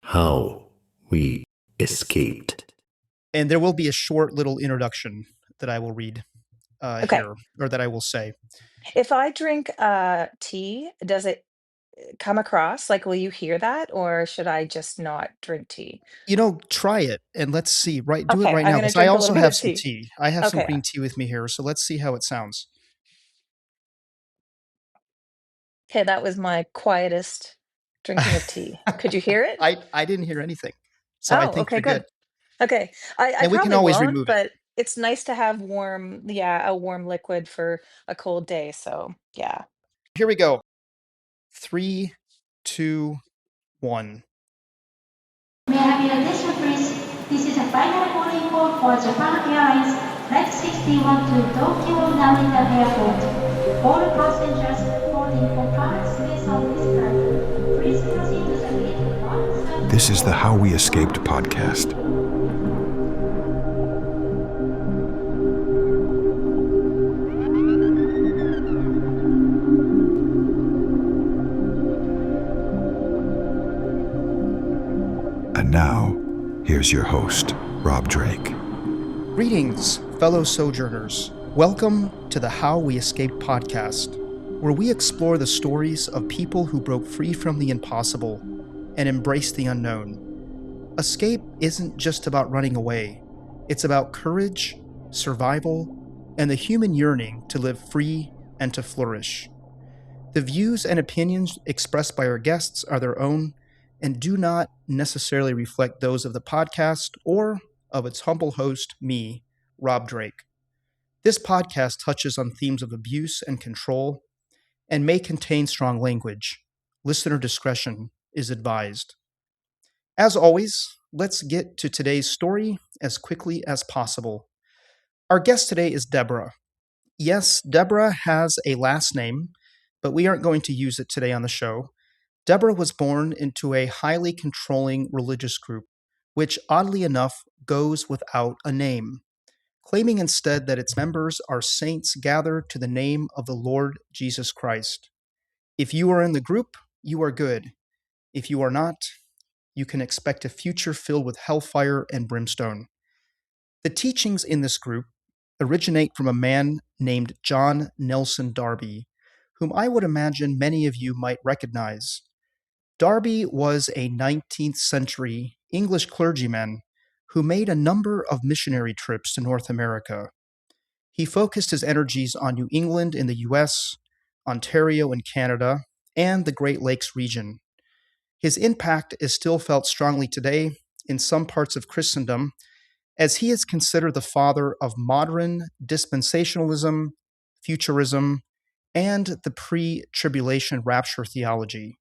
how we escaped. And there will be a short little introduction that I will read Okay. here, or that I will say. If I drink tea, does it come across? Like, will you hear that? Or should I just not drink tea? Try it and let's see. Do it Okay, right I'm now, going to because I drink a also little bit have of some tea. tea. I have some Okay. green tea with me here, so let's see how it sounds. Okay, that was my quietest drinking of tea. Could you hear it? I didn't hear anything, so I Oh, think okay, you're good. good. Okay. I And we can probably always won't, remove it. but it's nice to have a warm liquid for a cold day. So, yeah. Here we go. 3, 2, 1. May I have your attention, please? This is a final boarding call for Japan Airlines Flight 61 to Tokyo Narita Airport. All passengers boarding for current space on this flight, please proceed to the gate 1. This is the How We Escaped podcast. And now, here's your host, Rob Drake. Greetings, fellow sojourners. Welcome to the How We Escaped podcast, where we explore the stories of people who broke free from the impossible and embraced the unknown. Escape isn't just about running away. It's about courage, survival, and the human yearning to live free and to flourish. The views and opinions expressed by our guests are their own and do not necessarily reflect those of the podcast or of its humble host, me, Rob Drake. This podcast touches on themes of abuse and control and may contain strong language. Listener discretion is advised. As always, let's get to today's story as quickly as possible. Our guest today is Deborah. Yes, Deborah has a last name, but we aren't going to use it today on the show. Deborah was born into a highly controlling religious group, which oddly enough goes without a name, claiming instead that its members are saints gathered to the name of the Lord Jesus Christ. If you are in the group, you are good. If you are not, you can expect a future filled with hellfire and brimstone. The teachings in this group originate from a man named John Nelson Darby, whom I would imagine many of you might recognize. Darby was a 19th century English clergyman who made a number of missionary trips to North America. He focused his energies on New England in the US, Ontario in Canada, and the Great Lakes region. His impact is still felt strongly today in some parts of Christendom, as he is considered the father of modern dispensationalism, futurism, and the pre-tribulation rapture theology.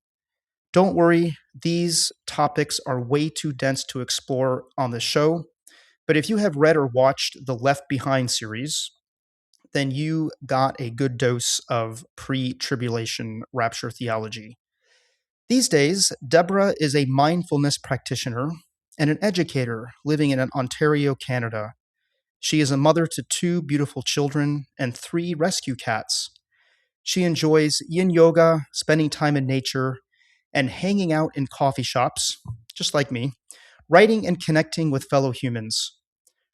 Don't worry, these topics are way too dense to explore on the show, but if you have read or watched the Left Behind series, then you got a good dose of pre-tribulation rapture theology. These days, Deborah is a mindfulness practitioner and an educator living in Ontario, Canada. She is a mother to 2 beautiful children and 3 rescue cats. She enjoys yin yoga, spending time in nature, and hanging out in coffee shops, just like me, writing and connecting with fellow humans.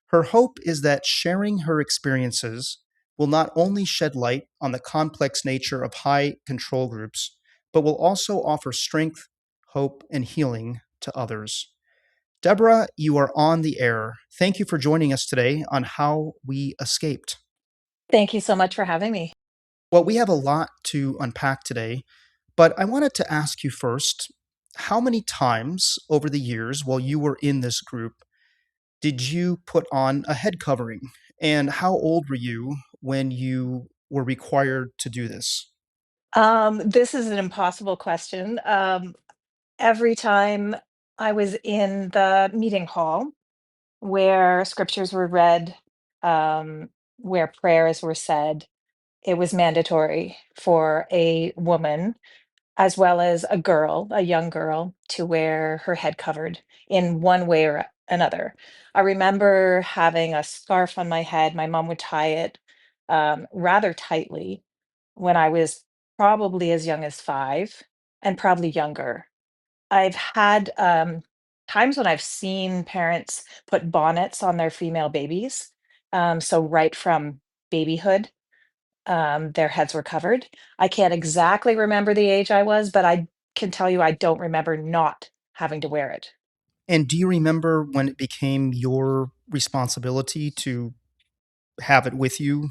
Her hope is that sharing her experiences will not only shed light on the complex nature of high control groups, but will also offer strength, hope, and healing to others. Deborah, you are on the air. Thank you for joining us today on How We Escaped. Thank you so much for having me. Well, we have a lot to unpack today, but I wanted to ask you first, how many times over the years while you were in this group did you put on a head covering? And how old were you when you were required to do this? This is an impossible question. Every time I was in the meeting hall where scriptures were read, where prayers were said, it was mandatory for a woman as well as a young girl, to wear her head covered in one way or another. I remember having a scarf on my head. My mom would tie it rather tightly when I was probably as young as 5 and probably younger. I've had times when I've seen parents put bonnets on their female babies. So right from babyhood, their heads were covered. I can't exactly remember the age I was, but I can tell you I don't remember not having to wear it. And do you remember when it became your responsibility to have it with you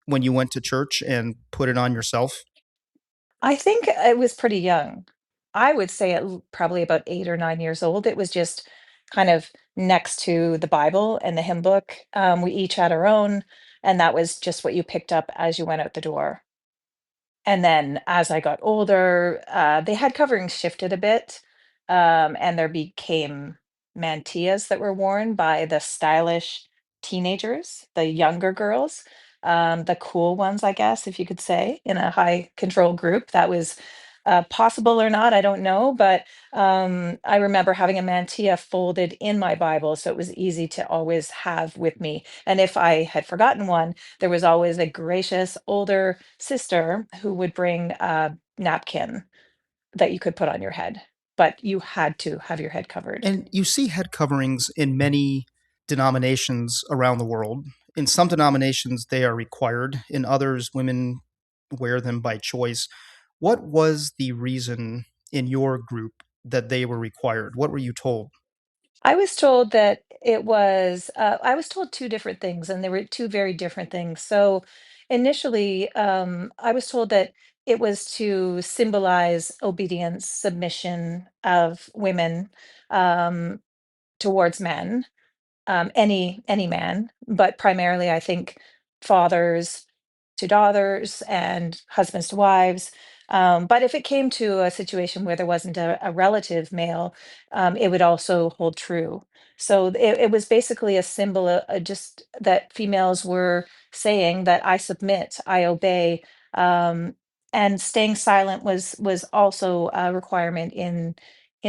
when you went to church and put it on yourself? I think it was pretty young. I would say probably about 8 or 9 years old. It was just kind of next to the Bible and the hymn book. We each had our own, and that was just what you picked up as you went out the door. And then as I got older, they had coverings shifted a bit, and there became mantillas that were worn by the stylish teenagers, the younger girls, the cool ones, I guess, if you could say, in a high control group. That was possible or not, I don't know, but I remember having a mantilla folded in my Bible, so it was easy to always have with me. And if I had forgotten one, there was always a gracious older sister who would bring a napkin that you could put on your head, but you had to have your head covered. And you see head coverings in many denominations around the world. In some denominations, they are required. In others, women wear them by choice. What was the reason in your group that they were required? What were you told? I was told that I was told two different things, and they were two very different things. So initially, I was told that it was to symbolize obedience, submission of women um, towards men, any man, but primarily I think fathers to daughters and husbands to wives. But if it came to a situation where there wasn't a relative male, it would also hold true. So it was basically a symbol, just that females were saying that I submit, I obey, um, and staying silent was also a requirement in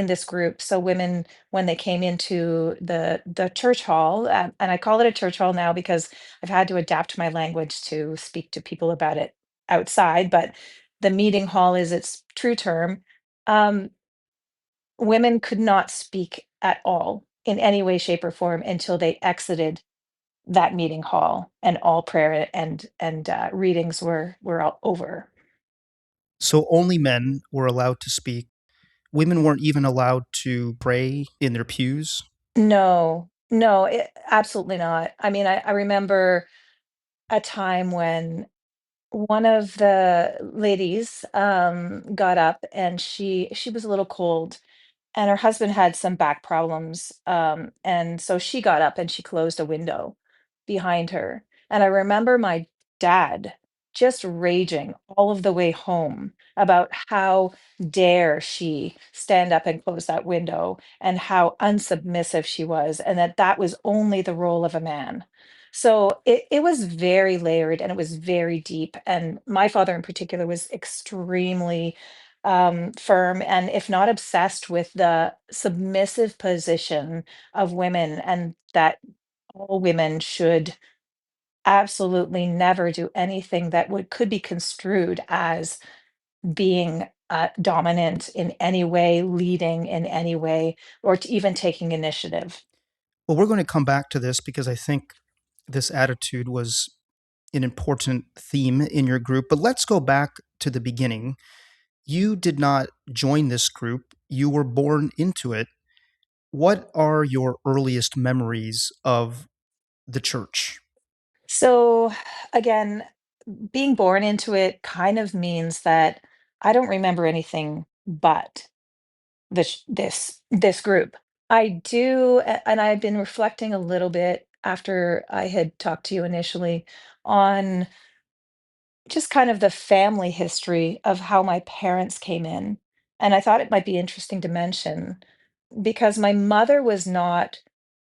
this group. So women, when they came into the church hall, and I call it a church hall now because I've had to adapt my language to speak to people about it outside, but the meeting hall is its true term. Um, Women could not speak at all in any way, shape, or form until they exited that meeting hall, and all prayer and readings were all over. So only men were allowed to speak. Women weren't even allowed to pray in their pews. No, no, absolutely not. I mean, I remember a time when one of the ladies got up, and she was a little cold, and her husband had some back problems, and so she got up and she closed a window behind her. And I remember my dad just raging all of the way home about how dare she stand up and close that window, and how unsubmissive she was, and that that was only the role of a man. So it was very layered, and it was very deep. And my father in particular was extremely firm, and if not obsessed with the submissive position of women, and that all women should absolutely never do anything that would could be construed as being dominant in any way, leading in any way, or to even taking initiative. Well, we're going to come back to this because I think this attitude was an important theme in your group. But let's go back to the beginning. You did not join this group, you were born into it. What are your earliest memories of the church? So again, being born into it kind of means that I don't remember anything but this group. I do, and I've been reflecting a little bit after I had talked to you initially on just kind of the family history of how my parents came in. And I thought it might be interesting to mention, because my mother was not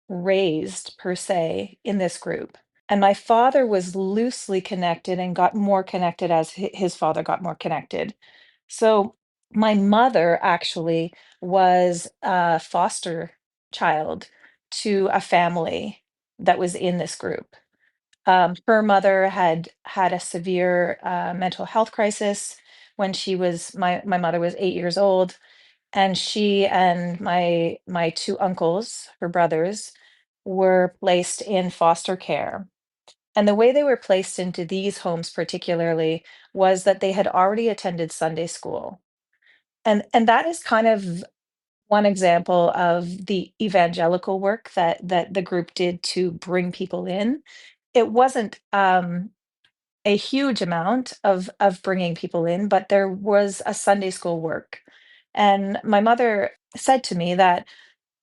raised per se in this group. And my father was loosely connected and got more connected as his father got more connected. So my mother actually was a foster child to a family that was in this group. Her mother had had a severe mental health crisis when my mother was 8 years old, and she and my two uncles, her brothers, were placed in foster care. And the way they were placed into these homes particularly was that they had already attended Sunday school. And that is kind of one example of the evangelical work that the group did to bring people in. It wasn't a huge amount of bringing people in, but there was a Sunday school work. And my mother said to me that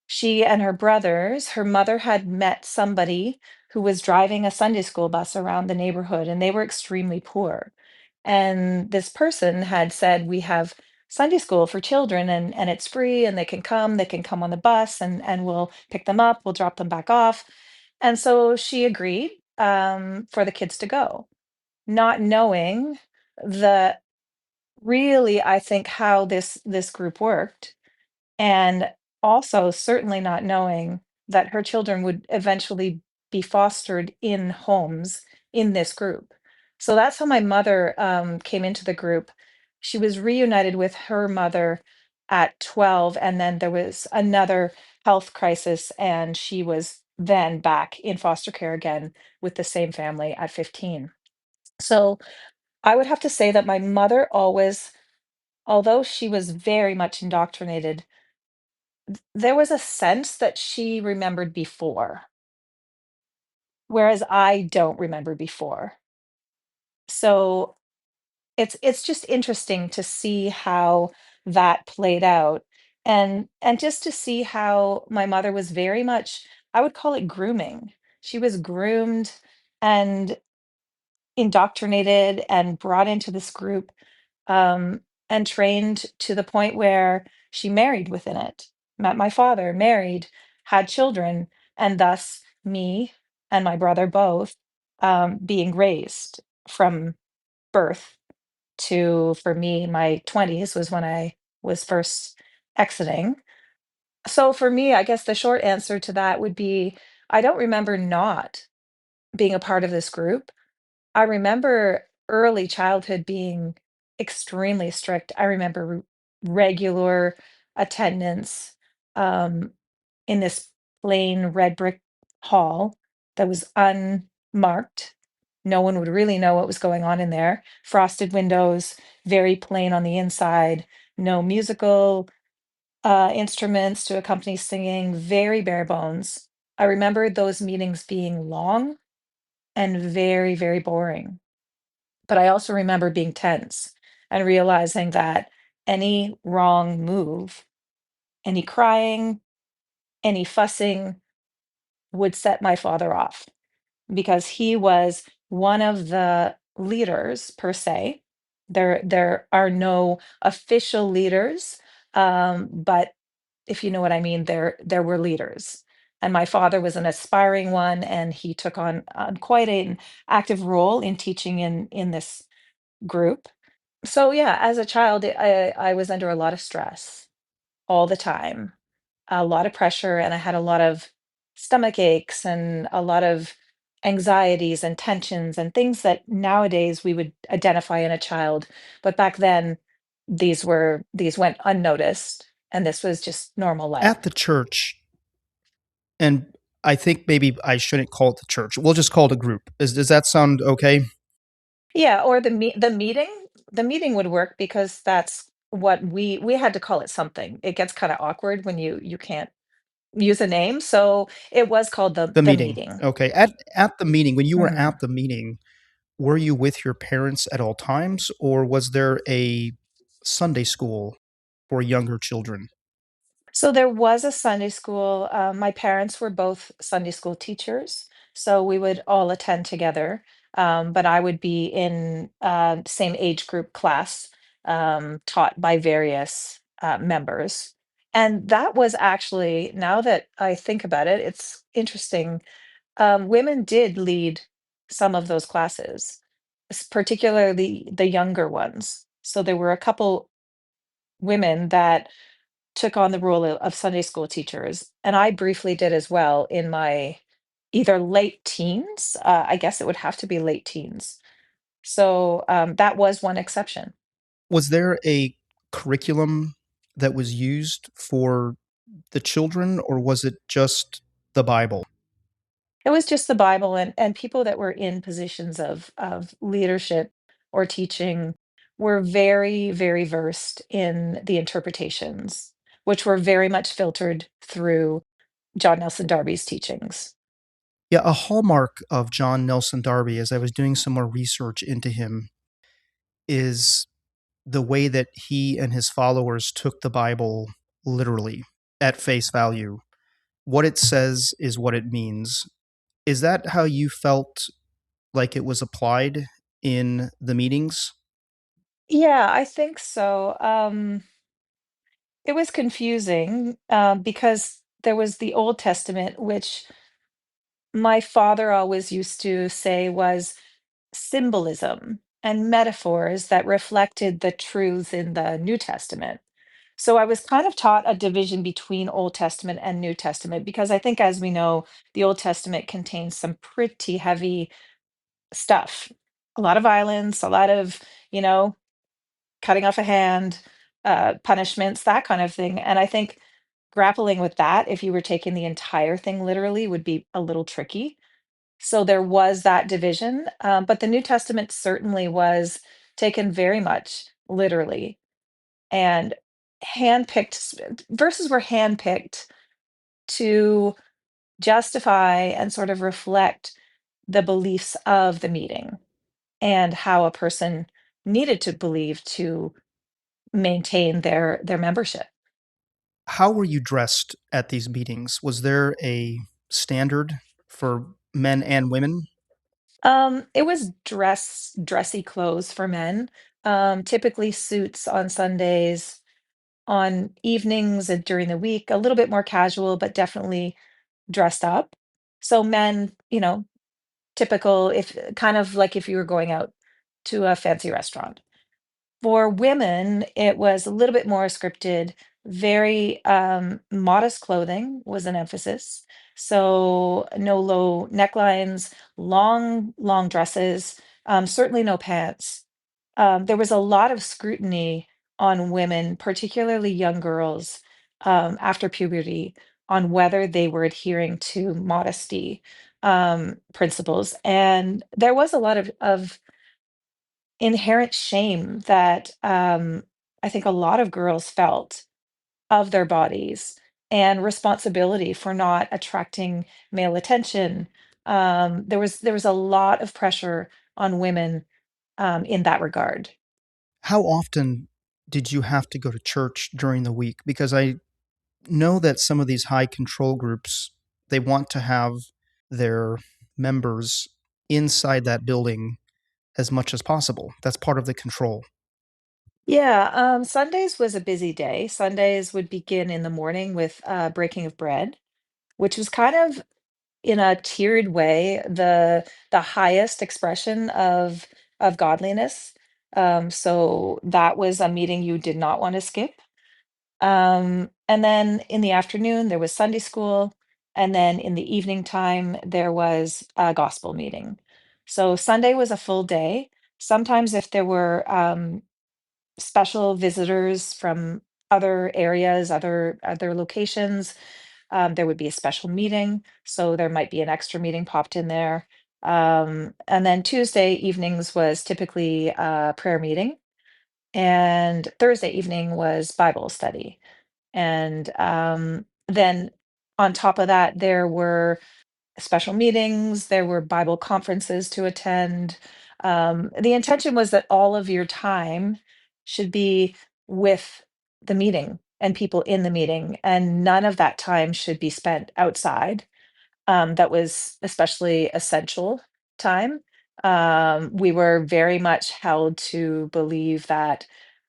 she and her brothers, her mother had met somebody who was driving a Sunday school bus around the neighborhood, and they were extremely poor. And this person had said, "We have Sunday school for children, and it's free, and they can come on the bus, and we'll pick them up, we'll drop them back off." And so she agreed for the kids to go, not knowing the really, I think, how this group worked, and also certainly not knowing that her children would eventually be fostered in homes in this group. So that's how my mother came into the group. She was reunited with her mother at 12, and then there was another health crisis, and she was then back in foster care again with the same family at 15. So I would have to say that my mother always, although she was very much indoctrinated, there was a sense that she remembered before, whereas I don't remember before. So it's just interesting to see how that played out, and just to see how my mother was very much, I would call it grooming. She was groomed and indoctrinated and brought into this group, um, and trained to the point where she married within it, met my father, married, had children, and thus me and my brother both being raised from birth to, for me, my 20s was when I was first exiting. So for me, I guess the short answer to that would be I don't remember not being a part of this group. I remember early childhood being extremely strict. I remember regular attendance um, in this plain red brick hall that was unmarked. No one would really know what was going on in there. Frosted windows, very plain on the inside, no musical instruments to accompany singing, very bare bones. I remember those meetings being long and very, very boring. But I also remember being tense and realizing that any wrong move, any crying, any fussing would set my father off because he was one of the leaders per se. There are no official leaders, but if you know what I mean, there were leaders. And my father was an aspiring one, and he took on quite an active role in teaching in this group. So yeah, as a child, I was under a lot of stress all the time, a lot of pressure, and I had a lot of stomach aches and a lot of anxieties and tensions and things that nowadays we would identify in a child. But back then, these went unnoticed, and this was just normal life. At the church, and I think maybe I shouldn't call it the church. We'll just call it a group. Does that sound okay? Yeah, or the meeting would work because that's what we had to call it something. It gets kind of awkward when you can't use a name, so it was called The the meeting. meeting. Okay. At the meeting, when you were Mhm. at the meeting, were you with your parents at all times, or was there a Sunday school for younger children? So there was a Sunday school. My parents were both Sunday school teachers, so we would all attend together. But I would be in same age group class, taught by various members. And that was actually, now that I think about it, it's interesting. Women did lead some of those classes, particularly the younger ones. So there were a couple women that took on the role of Sunday school teachers, and I briefly did as well in my either late teens. I guess it would have to be late teens. So that was one exception. Was there a curriculum that was used for the children, or was it just the Bible? It was just the Bible, and people that were in positions of leadership or teaching were very, very versed in the interpretations, which were very much filtered through John Nelson Darby's teachings. Yeah, a hallmark of John Nelson Darby, as I was doing some more research into him, is the way that he and his followers took the Bible literally at face value. What it says is what it means. Is that how you felt like it was applied in the meetings? Yeah, I think so. It was confusing because there was the Old Testament, which my father always used to say was symbolism and metaphors that reflected the truths in the New Testament. So I was kind of taught a division between Old Testament and New Testament because I think, as we know, the Old Testament contains some pretty heavy stuff, a lot of violence, a lot of, you know, cutting off a hand, punishments, that kind of thing. And I think grappling with that, if you were taking the entire thing literally, would be a little tricky. So there was that division, but the New Testament certainly was taken very much literally, and verses were handpicked to justify and sort of reflect the beliefs of the meeting and how a person needed to believe to maintain their membership. How were you dressed at these meetings? Was there a standard for men and women? It was dressy clothes for men, typically suits on Sundays, on evenings and during the week, a little bit more casual, but definitely dressed up. So men, typical, if kind of like if you were going out to a fancy restaurant. For women, it was a little bit more scripted, very modest clothing was an emphasis. So no low necklines, long dresses, certainly no pants. There was a lot of scrutiny on women, particularly young girls, after puberty, on whether they were adhering to modesty principles. And there was a lot of inherent shame that I think a lot of girls felt of their bodies and responsibility for not attracting male attention. There was a lot of pressure on women in that regard. How often did you have to go to church during the week? Because I know that some of these high control groups, they want to have their members inside that building as much as possible. That's part of the control. Yeah, Sundays was a busy day. Sundays would begin in the morning with breaking of bread, which was kind of in a tiered way the highest expression of godliness. So that was a meeting you did not want to skip. And then in the afternoon there was Sunday school, and then in the evening time there was a gospel meeting. So Sunday was a full day. Sometimes if there were special visitors from other areas, other locations, there would be a special meeting, so there might be an extra meeting popped in there. And then Tuesday evenings was typically a prayer meeting, and Thursday evening was Bible study. And then on top of that, there were special meetings, there were Bible conferences to attend. The intention was that all of your time should be with the meeting and people in the meeting, and none of that time should be spent outside. That was especially essential time. We were very much held to believe that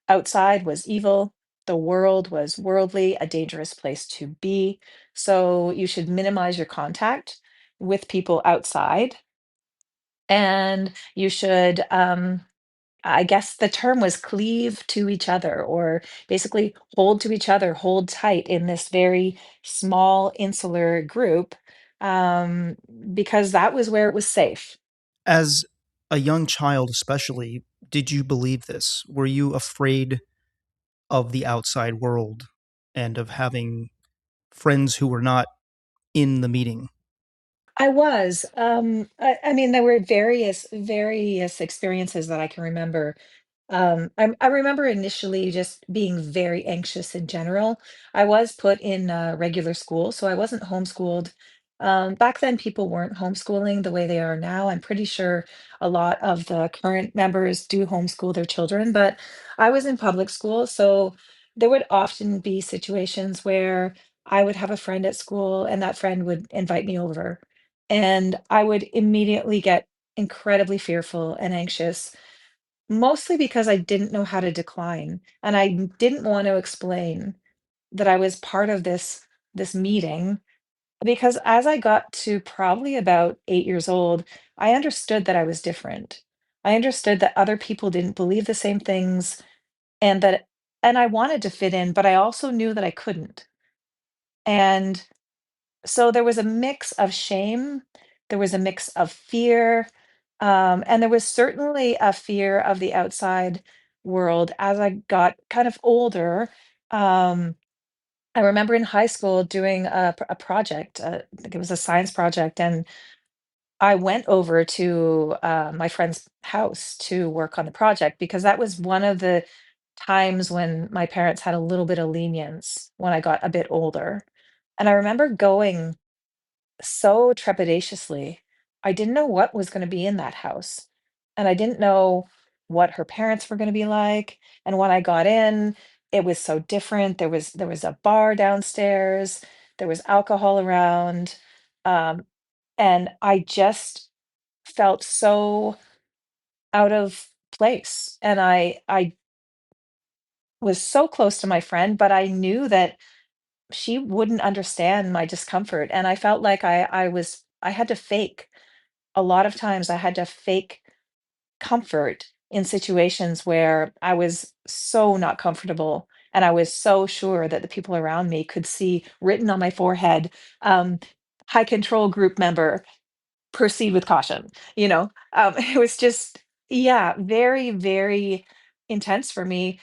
outside was evil, the world was worldly, a dangerous place to be. So you should minimize your contact with people outside, and you should, I guess the term was cleave to each other, or basically hold to each other, hold tight in this very small insular group, um, because that was where it was safe. As a young child, especially, did you believe this? Were you afraid of the outside world and of having friends who were not in the meeting? I was. I mean, there were various experiences that I can remember. I remember initially just being very anxious in general. I was put in regular school, so I wasn't homeschooled. Back then, people weren't homeschooling the way they are now. I'm pretty sure a lot of the current members do homeschool their children, but I was in public school, so there would often be situations where I would have a friend at school and that friend would invite me over. And I would immediately get incredibly fearful and anxious, mostly because I didn't know how to decline, and I didn't want to explain that I was part of this meeting, because as I got to probably about 8 years old, I understood that I was different. I understood that other people didn't believe the same things and that and I wanted to fit in, but I also knew that I couldn't. And so there was a mix of shame, there was a mix of fear, and there was certainly a fear of the outside world as I got kind of older. Um, I remember in high school doing a project, I think it was a science project, and I went over to my friend's house to work on the project because that was one of the times when my parents had a little bit of lenience when I got a bit older. And I remember going so trepidatiously. I didn't know what was gonna be in that house, and I didn't know what her parents were gonna be like, and when I got in, it was so different. There was a bar downstairs, there was alcohol around, um, and I just felt so out of place, and I was so close to my friend, but I knew that she wouldn't understand my discomfort, and I felt like I had to fake. A lot of times I had to fake comfort in situations where I was so not comfortable, and I was so sure that the people around me could see written on my forehead, um, "High control group member, proceed with caution," you know? It was just yeah, very, very intense for me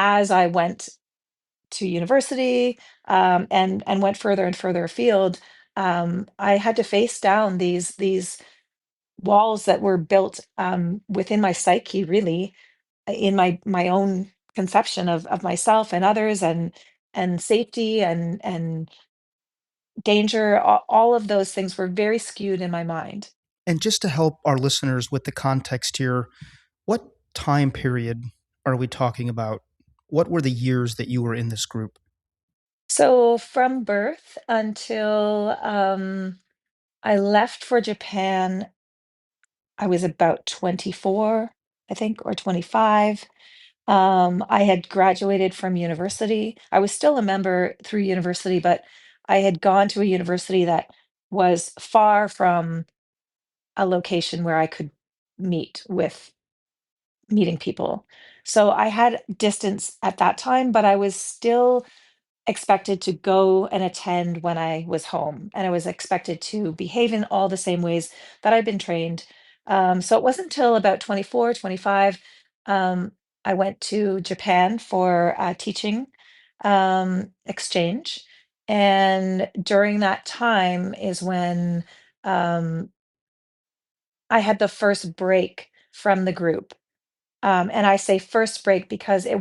as I went to university, and went further and further afield. I had to face down these walls that were built within my psyche, really, in my own conception of myself and others, and safety and danger. All of those things were very skewed in my mind. And just to help our listeners with the context here, what time period are we talking about? What were the years that you were in this group? So from birth until I left for Japan, I was about 24, I think, or 25. I had graduated from university. I was still a member through university, but I had gone to a university that was far from a location where I could meet with meeting people. So I had distance at that time, but I was still expected to go and attend when I was home, and I was expected to behave in all the same ways that I'd been trained. So it wasn't until about 24, 25, I went to Japan for a teaching exchange. And during that time is when um, I had the first break from the group. And I say first break because it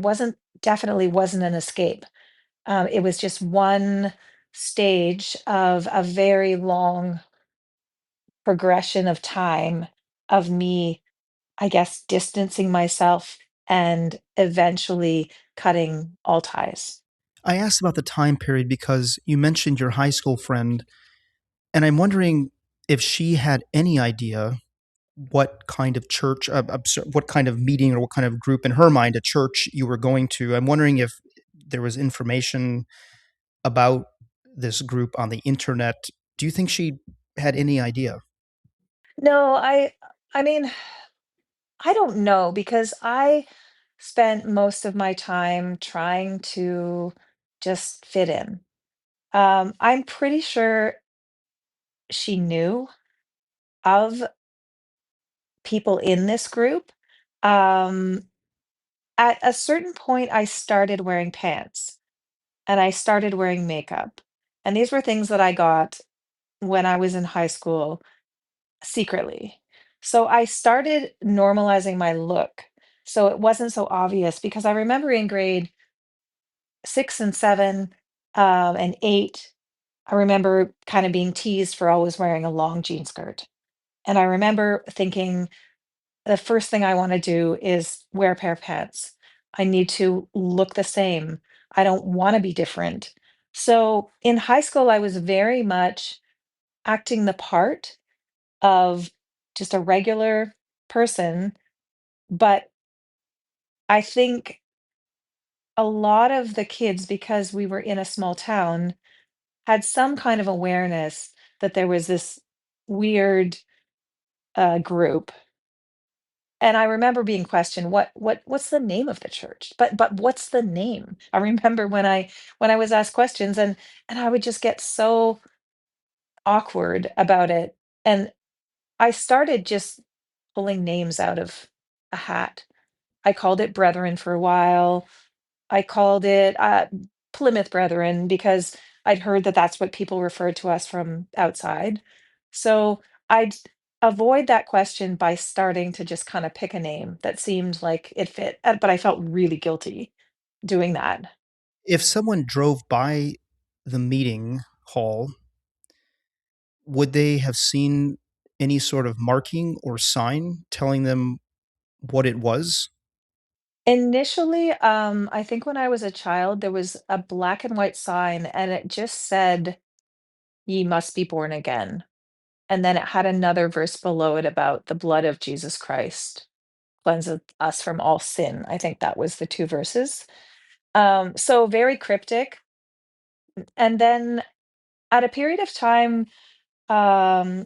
definitely wasn't an escape. It was just one stage of a very long progression of time of me, I guess, distancing myself and eventually cutting all ties. I asked about the time period because you mentioned your high school friend, and I'm wondering if she had any idea what kind of church, what kind of meeting or what kind of group in her mind, a church you were going to. I'm wondering if there was information about this group on the internet. Do you think she had any idea? No, I mean, I don't know because I spent most of my time trying to just fit in. I'm pretty sure she knew of people in this group. Um, At a certain point, I started wearing pants and I started wearing makeup. And these were things that I got when I was in high school secretly. So I started normalizing my look. So it wasn't so obvious because I remember in grade 6 and 7 and 8, I remember kind of being teased for always wearing a long jean skirt. And I remember thinking, the first thing I want to do is wear a pair of pants. I need to look the same. I don't want to be different. So in high school, I was very much acting the part of just a regular person. But I think a lot of the kids, because we were in a small town, had some kind of awareness that there was this weird group. And I remember being questioned, what's the name of the church? But what's the name? I remember when I was asked questions, and I would just get so awkward about it. And I started just pulling names out of a hat. I called it Brethren for a while. I called it Plymouth Brethren because I'd heard that that's what people referred to us from outside. So I'd avoid that question by starting to just kind of pick a name that seemed like it fit, but I felt really guilty doing that. If someone drove by the meeting hall, would they have seen any sort of marking or sign telling them what it was? Initially, I think when I was a child, there was a black and white sign, and it just said, "Ye must be born again." And then it had another verse below it about the blood of Jesus Christ cleanseth us from all sin. I think that was the two verses. So very cryptic. And then at a period of time, um,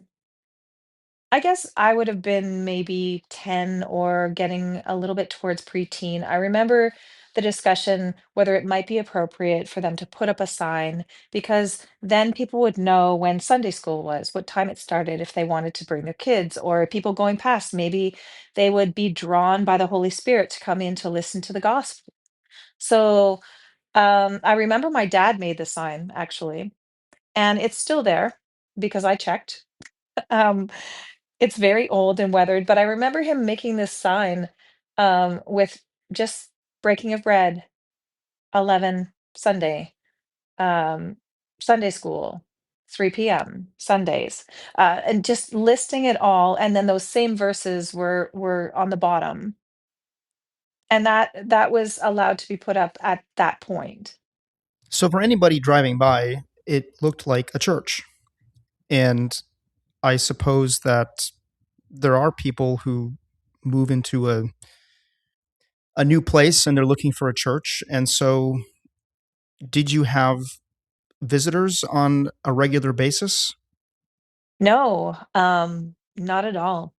I guess I would have been maybe 10 or getting a little bit towards preteen. I remember the discussion whether it might be appropriate for them to put up a sign because then people would know when Sunday school was, what time it started, if they wanted to bring their kids, or people going past, maybe they would be drawn by the Holy Spirit to come in to listen to the gospel. So I remember my dad made the sign actually, and it's still there because I checked. Um, it's very old and weathered, but I remember him making this sign, with just breaking of bread, 11 Sunday, um, Sunday school, 3 p.m. Sundays, and just listing it all. And then those same verses were on the bottom, and that was allowed to be put up at that point. So, for anybody driving by, it looked like a church. And I suppose that there are people who move into a new place and they're looking for a church. And so, did you have visitors on a regular basis? No, not at all.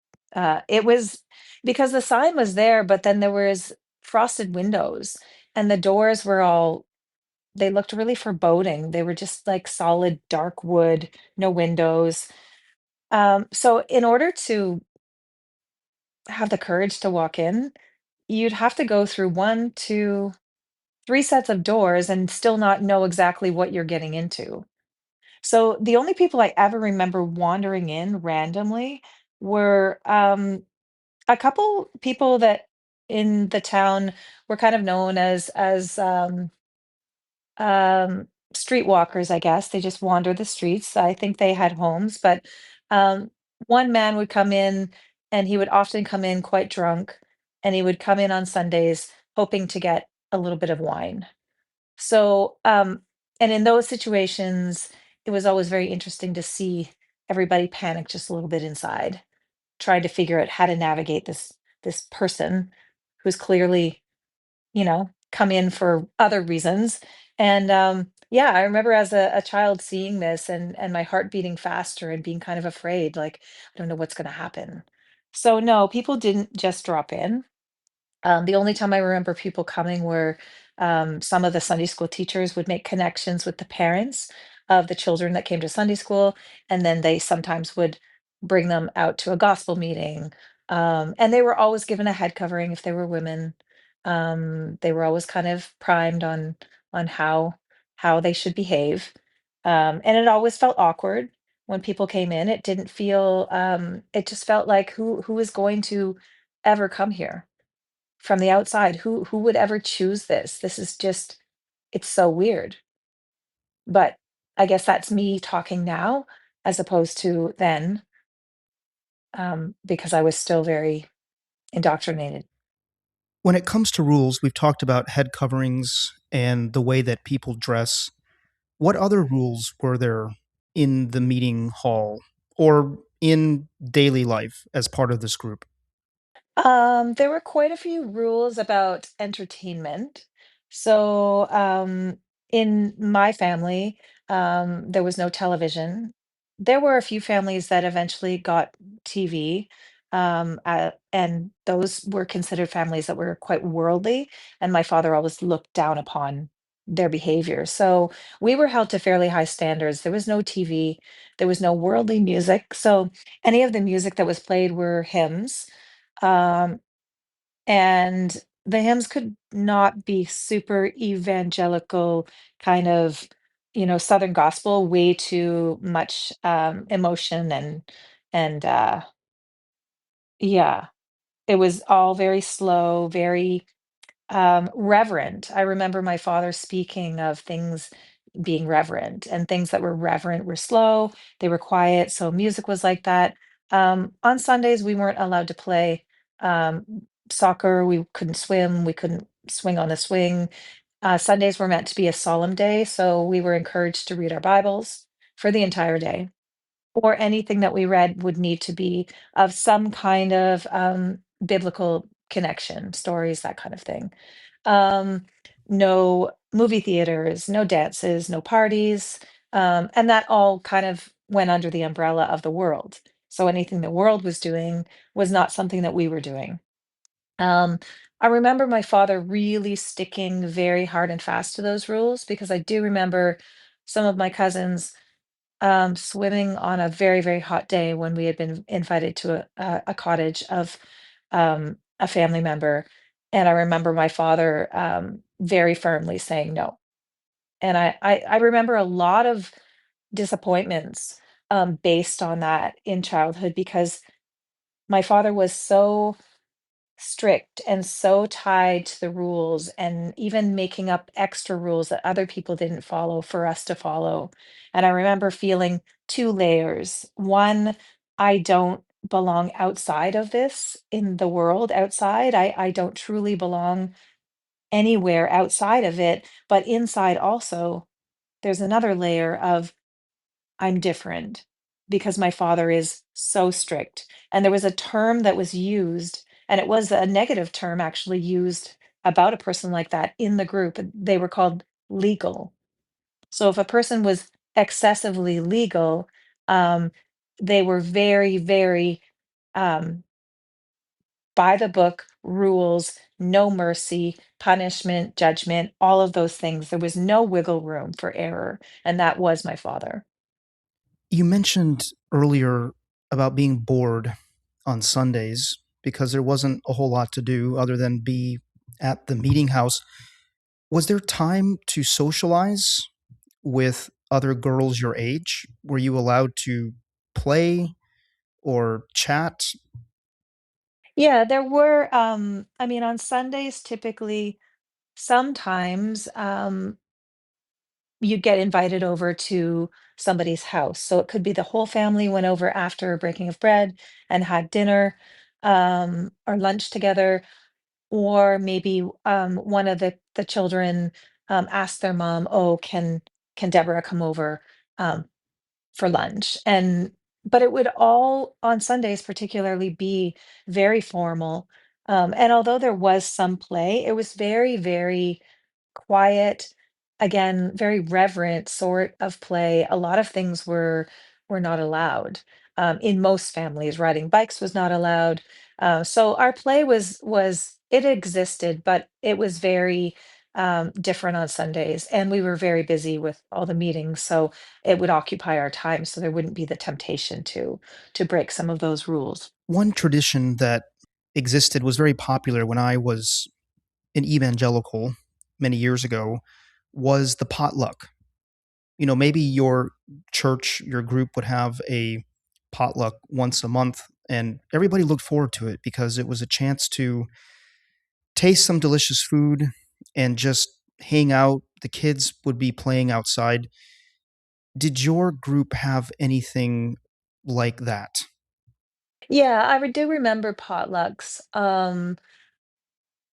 It was because the sign was there, but then there was frosted windows and the doors were all they looked really foreboding. They were just like solid dark wood, no windows. So in order to have the courage to walk in, you'd have to go through one, two, three sets of doors and still not know exactly what you're getting into. So the only people I ever remember wandering in randomly were a couple people that in the town were kind of known as streetwalkers, I guess. They just wander the streets. I think they had homes, but um, one man would come in and he would often come in quite drunk and he would come in on Sundays hoping to get a little bit of wine. So, and in those situations, it was always very interesting to see everybody panic just a little bit inside, trying to figure out how to navigate this person who's clearly, come in for other reasons. And yeah, I remember as a child seeing this and my heart beating faster and being kind of afraid, like, I don't know what's going to happen. So no, people didn't just drop in. The only time I remember people coming were some of the Sunday school teachers would make connections with the parents of the children that came to Sunday school, and then they sometimes would bring them out to a gospel meeting. And they were always given a head covering if they were women. They were always kind of primed on how they should behave. And it always felt awkward when people came in. It didn't feel it just felt like who is going to ever come here from the outside? Who would ever choose this? This is just it's so weird. But I guess that's me talking now as opposed to then, because I was still very indoctrinated. When it comes to rules, we've talked about head coverings and the way that people dress. What other rules were there in the meeting hall or in daily life as part of this group? There were quite a few rules about entertainment. So, in my family, there was no television. There were a few families that eventually got TV, and those were considered families that were quite worldly, and my father always looked down upon their behavior. So we were held to fairly high standards. There was no TV, there was no worldly music. So any of the music that was played were hymns. Um, and the hymns could not be super evangelical, kind of, Southern gospel, way too much emotion and yeah, it was all very slow, very reverent. I remember my father speaking of things being reverent, and things that were reverent were slow, they were quiet. So music was like that. On Sundays, we weren't allowed to play um, soccer. We couldn't swim. We couldn't swing on the swing. Sundays were meant to be a solemn day. So we were encouraged to read our Bibles for the entire day, or anything that we read would need to be of some kind of biblical connection, stories, that kind of thing. Um, no movie theaters, no dances, no parties. And that all kind of went under the umbrella of the world. So anything the world was doing was not something that we were doing. Um, I remember my father really sticking very hard and fast to those rules, because I do remember some of my cousins swimming on a very, very hot day when we had been invited to a cottage of a family member. And I remember my father very firmly saying no. And I remember a lot of disappointments based on that in childhood, because my father was so strict and so tied to the rules, and even making up extra rules that other people didn't follow for us to follow. And I remember feeling two layers. One, I don't belong outside of this in the world outside. I don't truly belong anywhere outside of it. But inside also, there's another layer of I'm different because my father is so strict. And there was a term that was used, and it was a negative term actually used about a person like that in the group. And they were called legal. So if a person was excessively legal, um, they were very, very um, by the book rules, no mercy, punishment, judgment, all of those things. There was no wiggle room for error. And that was my father. You mentioned earlier about being bored on Sundays because there wasn't a whole lot to do other than be at the meeting house. Was there time to socialize with other girls your age? Were you allowed to play or chat? Yeah, there were, I mean, on Sundays, typically, sometimes, you'd get invited over to somebody's house. So it could be the whole family went over after breaking of bread and had dinner, or lunch together, or maybe, one of the children, asked their mom, "Oh, can Deborah come over?" Um, for lunch. And but it would all on Sundays particularly be very formal. And although there was some play, it was very, very quiet, again, very reverent sort of play. A lot of things were not allowed. In most families, riding bikes was not allowed. So our play was it existed, but it was very different on Sundays, and we were very busy with all the meetings, so it would occupy our time. So there wouldn't be the temptation to break some of those rules. One tradition that existed was very popular when I was an evangelical many years ago was the potluck. Maybe your church, your group would have a potluck once a month, and everybody looked forward to it because it was a chance to taste some delicious food and just hang out. The kids would be playing outside. Did your group have anything like that? Yeah, do remember potlucks.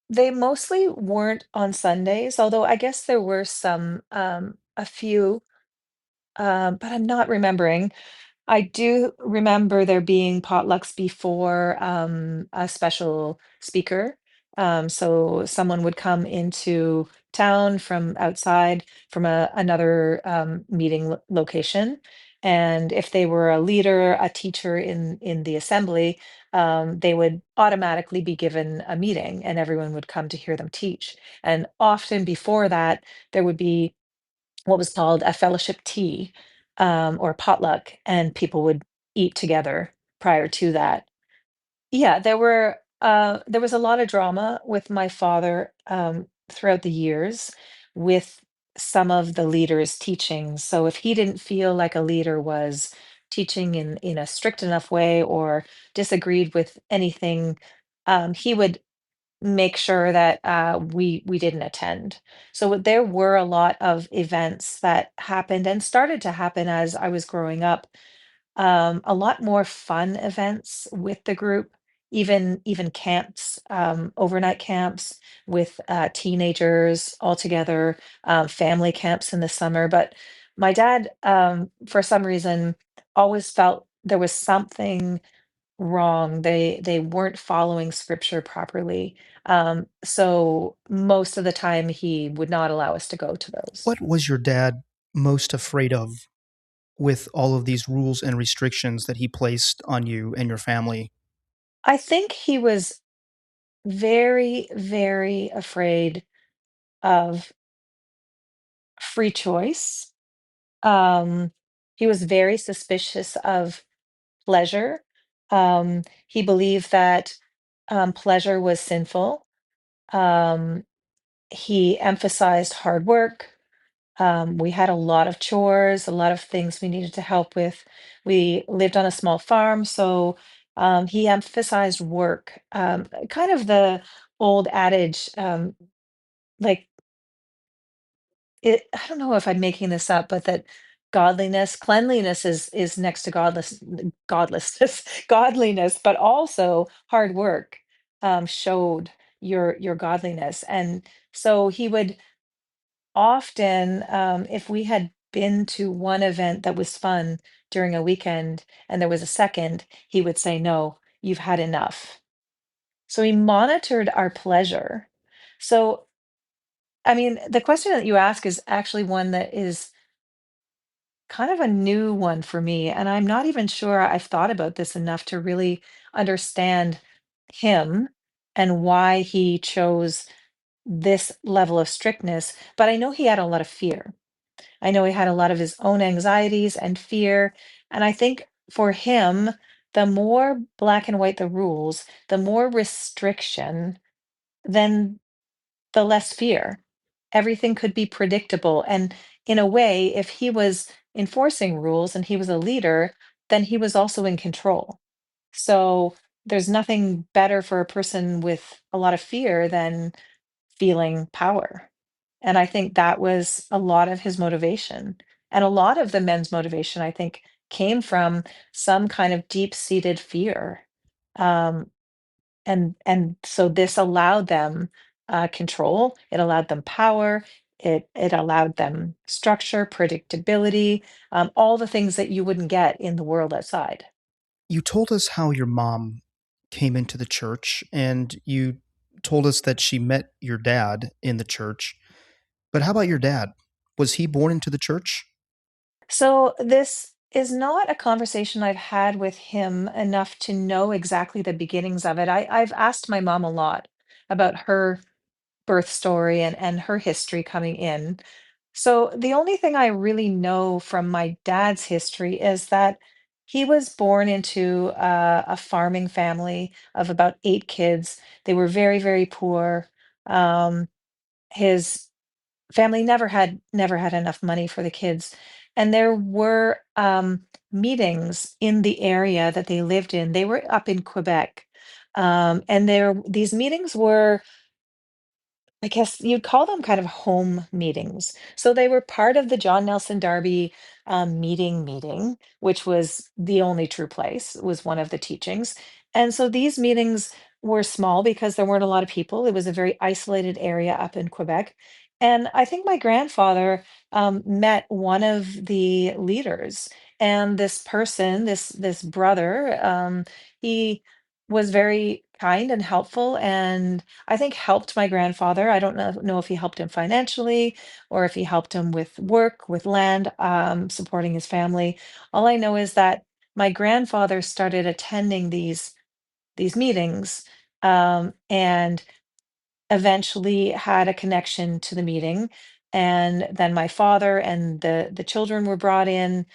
They mostly weren't on Sundays, although I guess there were a few, but I'm not remembering. I do remember there being potlucks before a special speaker. So someone would come into town from outside from another meeting location. And if they were a leader, a teacher in the assembly, they would automatically be given a meeting and everyone would come to hear them teach. And often before that, there would be what was called a fellowship tea or potluck, and people would eat together prior to that. Yeah, there was a lot of drama with my father throughout the years with some of the leaders' teachings. So if he didn't feel like a leader was teaching in a strict enough way or disagreed with anything, he would make sure that we didn't attend. So there were a lot of events that happened and started to happen as I was growing up. A lot more fun events with the group, even camps, overnight camps with teenagers all together, family camps in the summer. But my dad, for some reason, always felt there was something wrong. They weren't following scripture properly. So most of the time he would not allow us to go to those. What was your dad most afraid of with all of these rules and restrictions that he placed on you and your family? I think he was very, very afraid of free choice. Um, he was very suspicious of pleasure. He believed that pleasure was sinful. Um, he emphasized hard work. We had a lot of chores, a lot of things we needed to help with. We lived on a small farm, so he emphasized work. Kind of the old adage, like I don't know if I'm making this up, but that cleanliness is next to godlessness, godliness, but also hard work showed your godliness. And so he would often, if we had been to one event that was fun during a weekend and there was a second, he would say, "No, you've had enough." So he monitored our pleasure. So, I mean, the question that you ask is actually one that is kind of a new one for me. And I'm not even sure I've thought about this enough to really understand him and why he chose this level of strictness. But I know he had a lot of fear. I know he had a lot of his own anxieties and fear. And I think for him, the more black and white the rules, the more restriction, then the less fear. Everything could be predictable. And in a way, if he was enforcing rules and he was a leader, then he was also in control. So there's nothing better for a person with a lot of fear than feeling power. And I think that was a lot of his motivation. And a lot of the men's motivation, I think, came from some kind of deep-seated fear. Um, and so this allowed them control, it allowed them power, it allowed them structure, predictability, all the things that you wouldn't get in the world outside. You told us how your mom came into the church, and you told us that she met your dad in the church. But how about your dad? Was he born into the church? So this is not a conversation I've had with him enough to know exactly the beginnings of it. I've asked my mom a lot about her birth story and her history coming in. So the only thing I really know from my dad's history is that he was born into a farming family of about 8 kids. They were very, very poor. Um, his family never had enough money for the kids, and there were meetings in the area that they lived in. They were up in Quebec, and these meetings were, I guess you'd call them kind of home meetings. So they were part of the John Nelson Darby meeting, which was the only true place, was one of the teachings. And so these meetings were small because there weren't a lot of people. It was a very isolated area up in Quebec. And I think my grandfather met one of the leaders, and this person, this brother, he was very kind and helpful, and I think helped my grandfather. I don't know if he helped him financially or if he helped him with work, with land, supporting his family. All I know is that my grandfather started attending these meetings, and eventually had a connection to the meeting. And then my father and the children were brought in.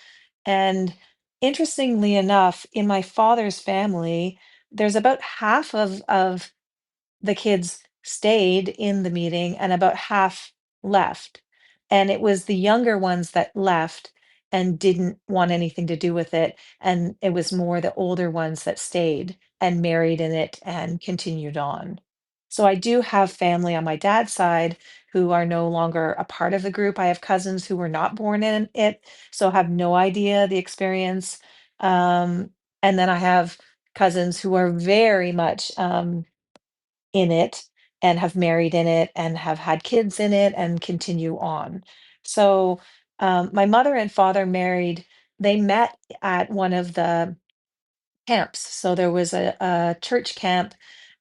And interestingly enough, in my father's family, there's about half of the kids stayed in the meeting and about half left. And it was the younger ones that left and didn't want anything to do with it. And it was more the older ones that stayed and married in it and continued on. So I do have family on my dad's side who are no longer a part of the group. I have cousins who were not born in it, so have no idea the experience. Um, and then I have cousins who are very much in it and have married in it and have had kids in it and continue on. So my mother and father married, they met at one of the camps. So there was a church camp,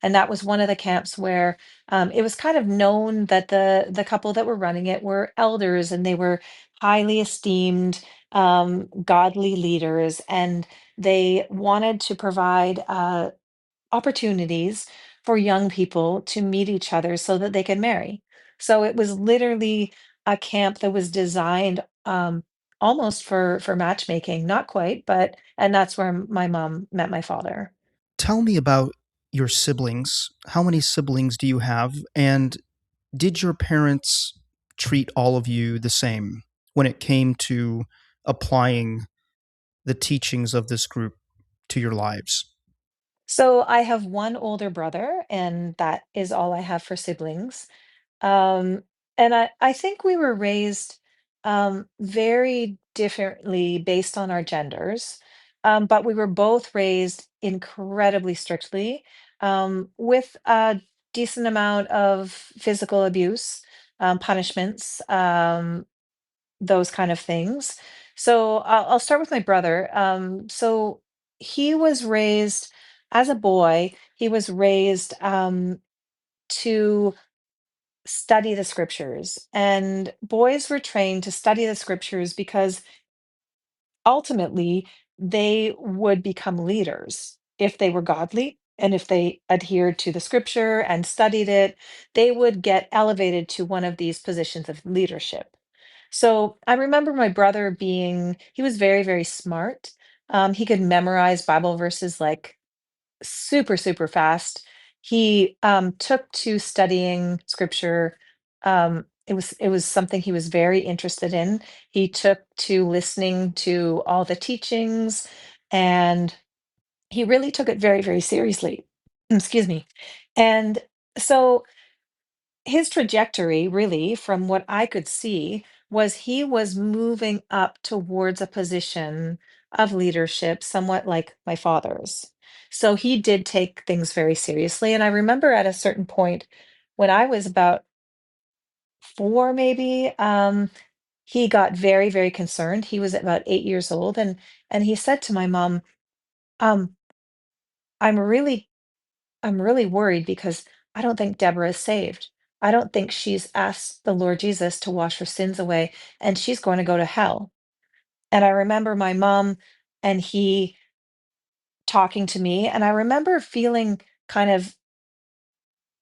and that was one of the camps where it was kind of known that the couple that were running it were elders, and they were highly esteemed, godly leaders, and they wanted to provide opportunities for young people to meet each other so that they could marry. So it was literally a camp that was designed almost for matchmaking, not quite, but and that's where my mom met my father. Tell me about your siblings. How many siblings do you have? And did your parents treat all of you the same when it came to applying the teachings of this group to your lives? So I have one older brother, and that is all I have for siblings. Um, and I think we were raised very differently based on our genders, but we were both raised incredibly strictly, with a decent amount of physical abuse, punishments, those kind of things. So I'll start with my brother. So he was raised as a boy, he was raised to study the scriptures. And boys were trained to study the scriptures because ultimately they would become leaders if they were godly. And if they adhered to the scripture and studied it, they would get elevated to one of these positions of leadership. So I remember my brother he was very, very smart. He could memorize Bible verses like super, super fast. He took to studying scripture. It was something he was very interested in. He took to listening to all the teachings, and he really took it very, very seriously. Excuse me. And so his trajectory, really, from what I could see, was he was moving up towards a position of leadership, somewhat like my father's. So he did take things very seriously. And I remember at a certain point when I was about four, maybe, he got very, very concerned. He was about 8 years old, and he said to my mom, um, I'm really I'm really worried because I don't think Deborah is saved. I don't think she's asked the Lord Jesus to wash her sins away, and she's going to go to hell. And I remember my mom and he talking to me, and I remember feeling kind of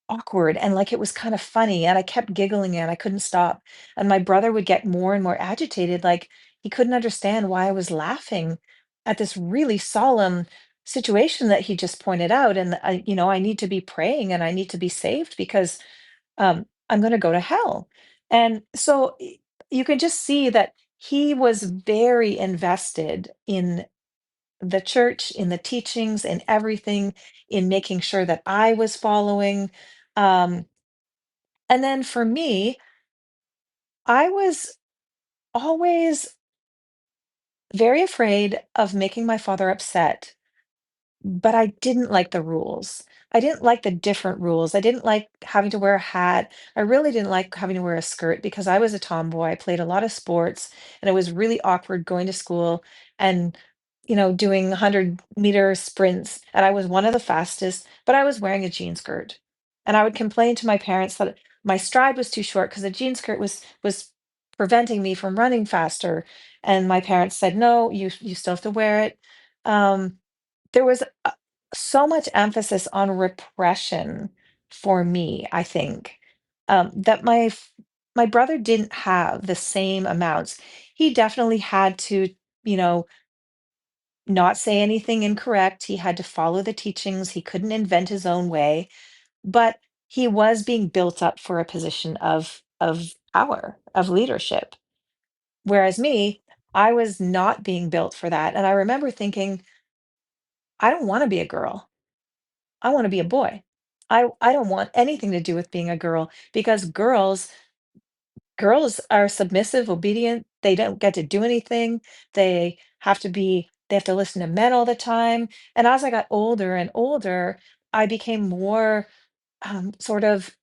awkward and like it was kind of funny, and I kept giggling and I couldn't stop. And my brother would get more and more agitated, like he couldn't understand why I was laughing at this really solemn situation that he just pointed out. And I need to be praying and I need to be saved because I'm going to go to hell. And so you can just see that he was very invested in the church, in the teachings, in everything, in making sure that I was following. Um, and then for me, I was always very afraid of making my father upset. But I didn't like the rules. I didn't like the different rules. I didn't like having to wear a hat. I really didn't like having to wear a skirt because I was a tomboy. I played a lot of sports and it was really awkward going to school and, doing 100-meter sprints. And I was one of the fastest, but I was wearing a jean skirt. And I would complain to my parents that my stride was too short because the jean skirt was preventing me from running faster. And my parents said, "No, you still have to wear it." Um, there was so much emphasis on repression for me, I think, that my brother didn't have the same amounts. He definitely had to, you know, not say anything incorrect. He had to follow the teachings. He couldn't invent his own way, but he was being built up for a position of power, of leadership. Whereas me, I was not being built for that. And I remember thinking, I don't want to be a girl. I wanna be a boy. I don't want anything to do with being a girl because girls are submissive, obedient, they don't get to do anything, they have to listen to men all the time, and as I got older and older, I became more, sort of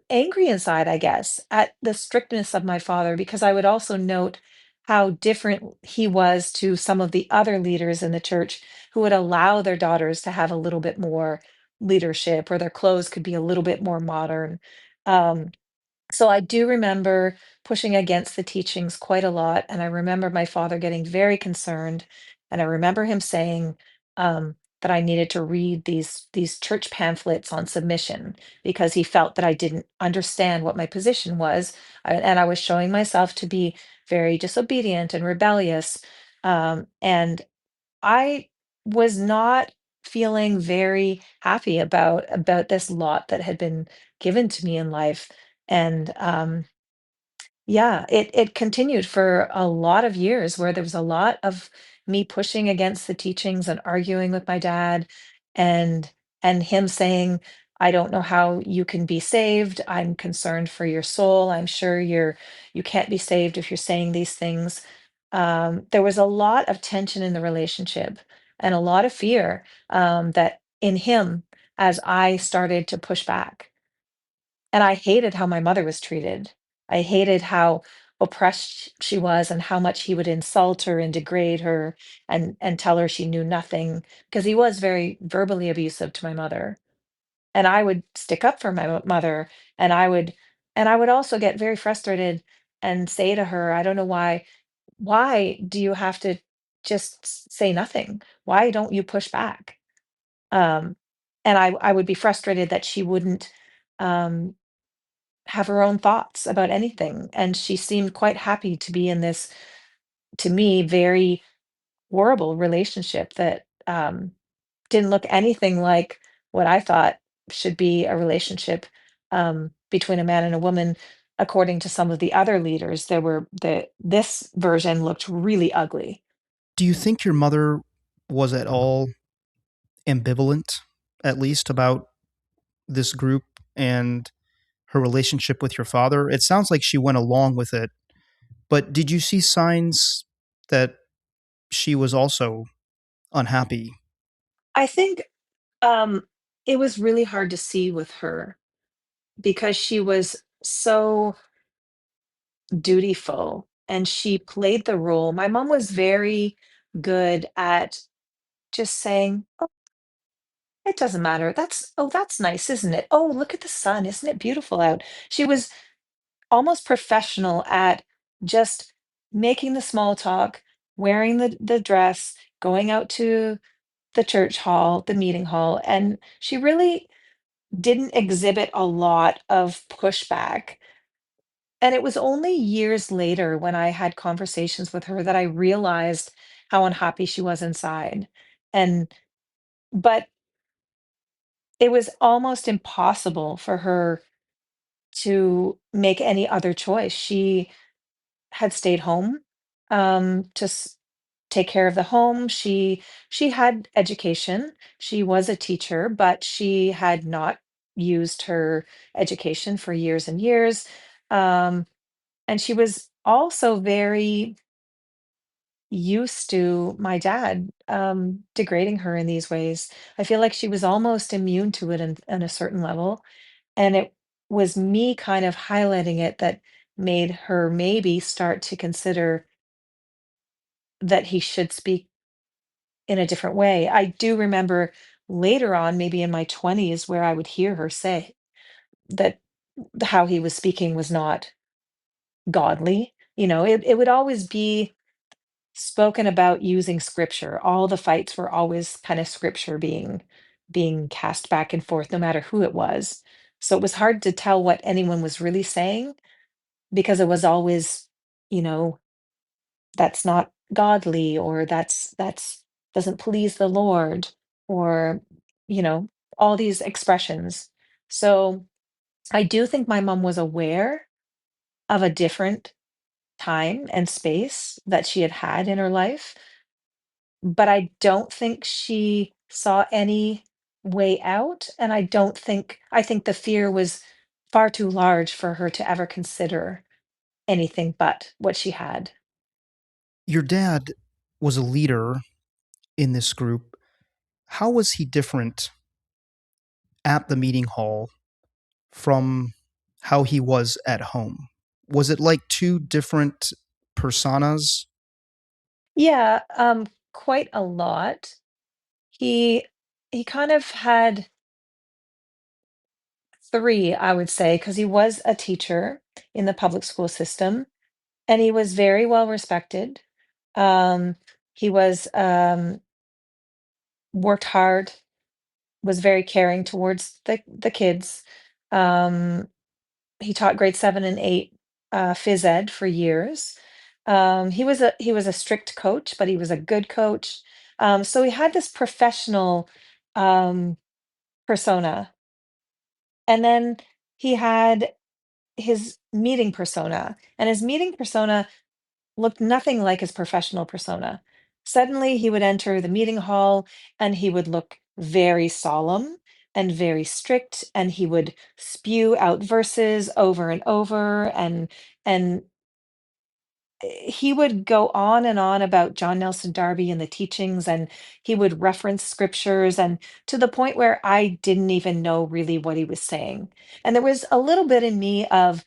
angry inside, I guess, at the strictness of my father because I would also note how different he was to some of the other leaders in the church who would allow their daughters to have a little bit more leadership or their clothes could be a little bit more modern. Um, so I do remember pushing against the teachings quite a lot, and I remember my father getting very concerned, and I remember him saying that I needed to read these church pamphlets on submission because he felt that I didn't understand what my position was, and I was showing myself to be very disobedient and rebellious, and I was not feeling very happy about this lot that had been given to me in life, and yeah, it continued for a lot of years where there was a lot of me pushing against the teachings and arguing with my dad and and him saying, "I don't know how you can be saved. I'm concerned for your soul. I'm sure you can't be saved if you're saying these things." There was a lot of tension in the relationship and a lot of fear that in him as I started to push back. And I hated how my mother was treated. I hated how oppressed she was and how much he would insult her and degrade her and tell her she knew nothing because he was very verbally abusive to my mother. And I would stick up for my mother and I would also get very frustrated and say to her, I don't know why do you have to just say nothing? Why don't you push back? Um and I would be frustrated that she wouldn't um have her own thoughts about anything, and she seemed quite happy to be in this, to me, very horrible relationship that, didn't look anything like what I thought should be a relationship, between a man and a woman. According to some of the other leaders, this version looked really ugly. Do you think your mother was at all ambivalent, at least, about this group and her relationship with your father? It sounds like she went along with it, but did you see signs that she was also unhappy? I think, um, it was really hard to see with her because she was so dutiful and she played the role. My mom was very good at just saying, "Oh, it doesn't matter. That's nice, isn't it? Oh, look at the sun. Isn't it beautiful out?" She was almost professional at just making the small talk, wearing the dress, going out to the church hall, the meeting hall, and she really didn't exhibit a lot of pushback. And it was only years later when I had conversations with her that I realized how unhappy she was inside. And but it was almost impossible for her. to make any other choice. She had stayed home to take care of the home. She had education. She was a teacher, but she had not used her education for years and years. Um, and she was also very used to my dad degrading her in these ways. I feel like she was almost immune to it in a certain level. And it was me kind of highlighting it that made her maybe start to consider that he should speak in a different way. I do remember later on, maybe in my 20s, where I would hear her say that how he was speaking was not godly. It would always be spoken about using scripture. All the fights were always kind of scripture being cast back and forth, no matter who it was. So it was hard to tell what anyone was really saying because it was always, you know, that's not godly, or that's doesn't please the Lord, or you know, all these expressions. So I do think my mom was aware of a different time and space that she had had in her life, but I don't think she saw any way out. And I think the fear was far too large for her to ever consider anything but what she had. Your dad was a leader in this group. How was he different at the meeting hall from how he was at home? Was it like two different personas? Yeah, quite a lot. He he kind of had three, I would say, because he was a teacher in the public school system, and he was very well respected. Um, he was worked hard, was very caring towards the kids. Um, he taught grade 7 and 8 phys ed for years. He was a strict coach, but he was a good coach. So he had this professional um, persona, and then he had his meeting persona, and his meeting persona looked nothing like his professional persona. Suddenly, he would enter the meeting hall and he would look very solemn and very strict, and he would spew out verses over and over, and he would go on and on about John Nelson Darby and the teachings, and he would reference scriptures, and to the point where I didn't even know really what he was saying. And there was a little bit in me of,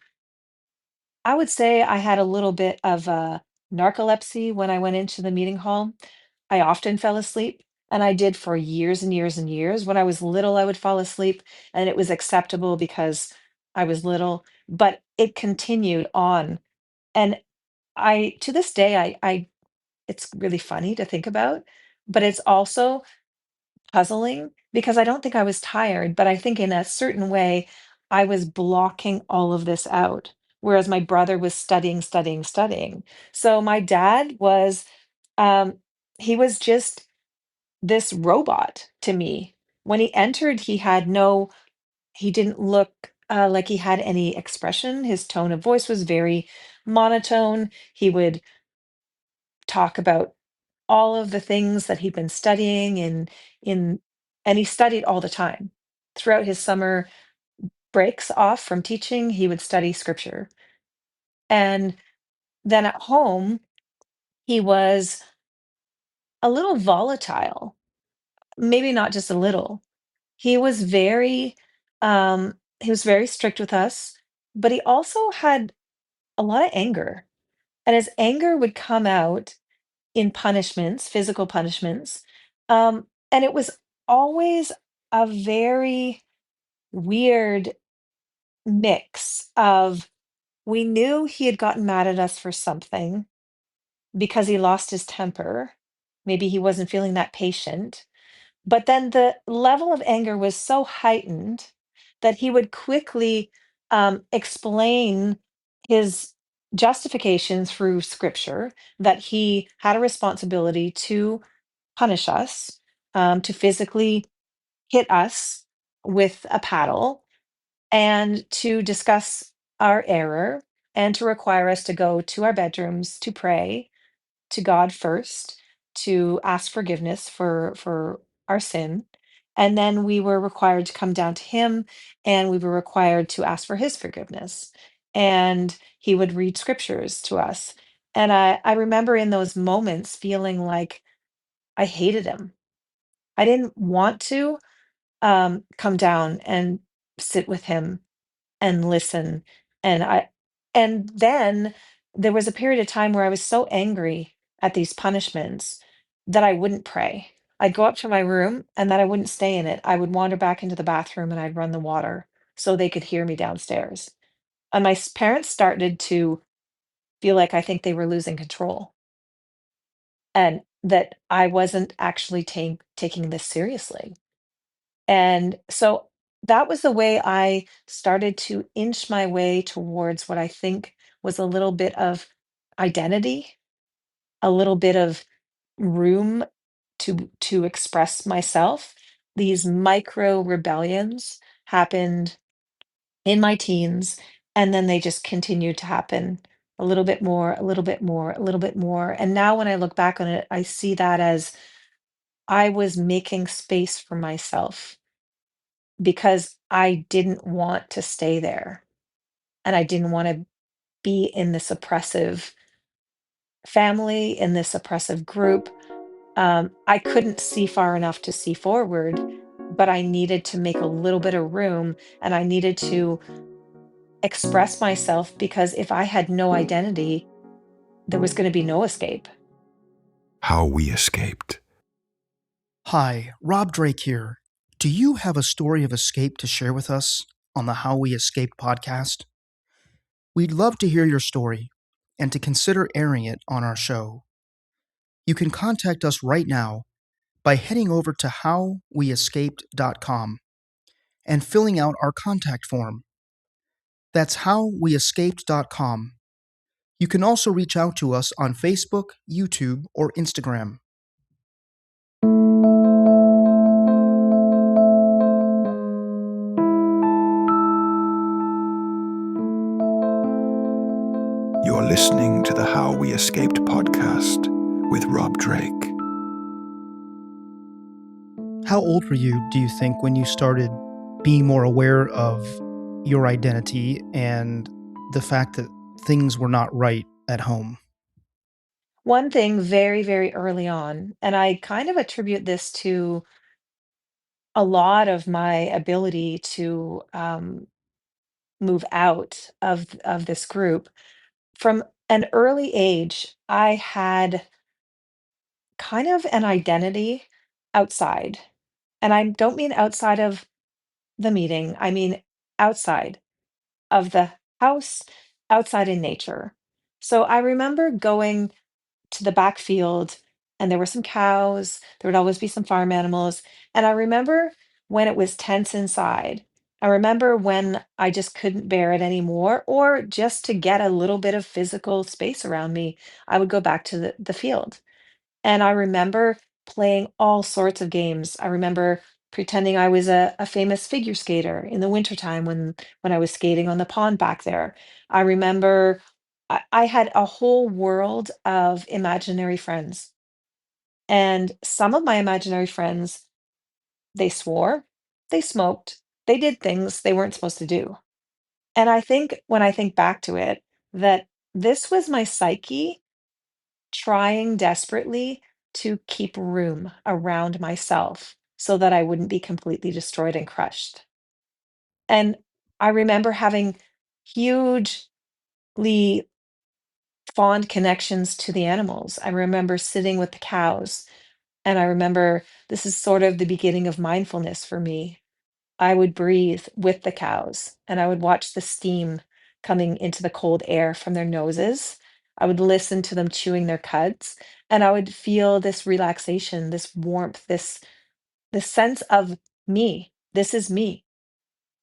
I would say I had a little bit of narcolepsy when I went into the meeting hall. I often fell asleep, and I did for years and years and years. When I was little, I would fall asleep, and it was acceptable because I was little, but it continued on. And to this day, it's really funny to think about, but it's also puzzling because I don't think I was tired, but I think in a certain way, I was blocking all of this out, whereas my brother was studying, studying, studying. So my dad was, um, he was just this robot to me. When he entered, he didn't look like he had any expression. His tone of voice was very monotone. He would talk about all of the things that he'd been studying in and he studied all the time. Throughout his summer breaks off from teaching, he would study scripture. And then at home, he was a little volatile. Maybe not just a little. He was very strict with us, but he also had a lot of anger. And his anger would come out in punishments, physical punishments. And it was always a very weird mix of, we knew he had gotten mad at us for something because he lost his temper. Maybe he wasn't feeling that patient. But then the level of anger was so heightened that he would quickly explain his justification through scripture that he had a responsibility to punish us, to physically hit us with a paddle. and to discuss our error and to require us to go to our bedrooms to pray to God first, to ask forgiveness for our sin. And then we were required to come down to him and we were required to ask for his forgiveness. And he would read scriptures to us. And I remember in those moments feeling like I hated him. I didn't want to come down and sit with him and listen. And then there was a period of time where I was so angry at these punishments that I wouldn't pray. I'd go up to my room and then I wouldn't stay in it. I would wander back into the bathroom and I'd run the water so they could hear me downstairs. And my parents started to feel like I think they were losing control and that I wasn't actually taking this seriously. And so that was the way I started to inch my way towards what I think was a little bit of identity, a little bit of room to express myself. These micro rebellions happened in my teens, and then they just continued to happen a little bit more, a little bit more, a little bit more. And now when I look back on it, I see that as I was making space for myself because I didn't want to stay there and I didn't want to be in this oppressive family, in this oppressive group. I couldn't see far enough to see forward, but I needed to make a little bit of room and I needed to express myself because if I had no identity, there was going to be no escape. How we escaped. Hi, Rob Drake here. Do you have a story of escape to share with us on the How We Escaped podcast? We'd love to hear your story and to consider airing it on our show. You can contact us right now by heading over to howweescaped.com and filling out our contact form. That's howweescaped.com. You can also reach out to us on Facebook, YouTube, or Instagram. You're listening to the How We Escaped podcast with Rob Drake. How old were you, do you think, when you started being more aware of your identity and the fact that things were not right at home? One thing very, very early on, and I kind of attribute this to a lot of my ability to move out of this group. From an early age, I had kind of an identity outside. And I don't mean outside of the meeting, I mean outside of the house, outside in nature. So I remember going to the back field and there were some cows, there would always be some farm animals. And I remember when it was tense inside. I remember when I just couldn't bear it anymore, or just to get a little bit of physical space around me, I would go back to the field. And I remember playing all sorts of games. I remember pretending I was a famous figure skater in the wintertime when I was skating on the pond back there. I remember I had a whole world of imaginary friends. And some of my imaginary friends, they swore, they smoked, they did things they weren't supposed to do. And I think when I think back to it, that this was my psyche trying desperately to keep room around myself so that I wouldn't be completely destroyed and crushed. And I remember having hugely fond connections to the animals. I remember sitting with the cows, and I remember this is sort of the beginning of mindfulness for me. I would breathe with the cows and I would watch the steam coming into the cold air from their noses. I would listen to them chewing their cuds and I would feel this relaxation, this warmth, this sense of me. This is me.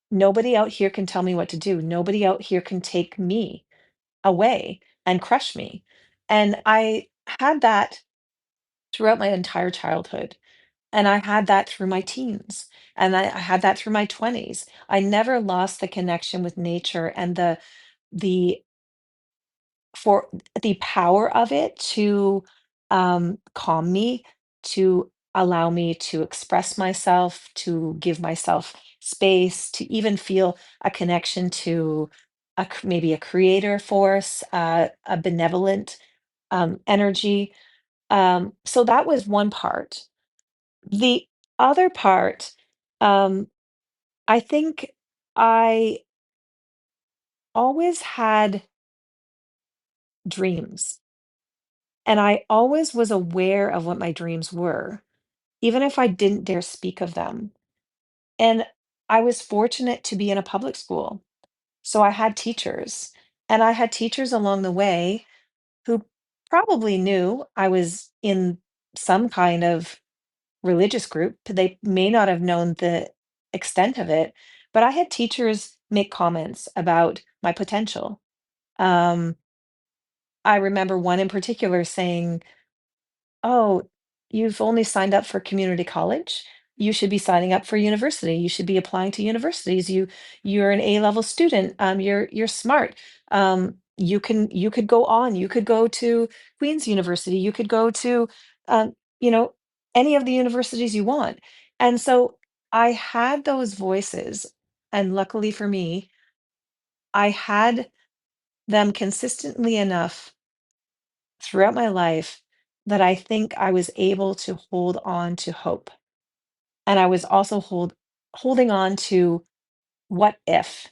Nobody out here can tell me what to do. Nobody out here can take me away and crush me. And I had that throughout my entire childhood. And I had that through my teens, and I had that through my 20s. I never lost the connection with nature and the for the power of it to calm me, to allow me to express myself, to give myself space, to even feel a connection to maybe a creator force, a benevolent energy. So that was one part. The other part, um, I think I always had dreams, and I always was aware of what my dreams were, even if I didn't dare speak of them. And I was fortunate to be in a public school. So I had teachers, and I had teachers along the way who probably knew I was in some kind of religious group. They may not have known the extent of it, but I had teachers make comments about my potential. Um, I remember one in particular saying, "Oh, you've only signed up for community college. You should be signing up for university. You should be applying to universities. You're an A-level student. You're smart. You could go on. You could go to Queen's University. You could go to um, you know, any of the universities you want." And so I had those voices, and luckily for me, I had them consistently enough throughout my life that I think I was able to hold on to hope. And I was also holding on to what if?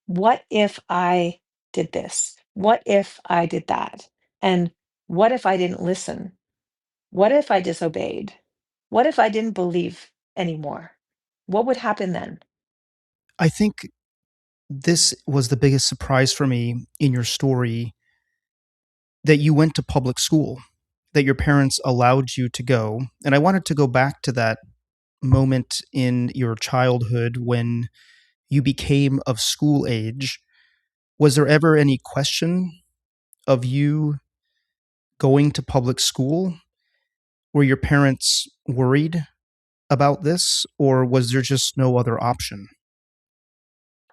What if I did this? What if I did that? And what if I didn't listen? What if I disobeyed? What if I didn't believe anymore? What would happen then? I think this was the biggest surprise for me in your story, that you went to public school, that your parents allowed you to go. And I wanted to go back to that moment in your childhood when you became of school age. Was there ever any question of you going to public school? Were your parents worried about this, or was there just no other option?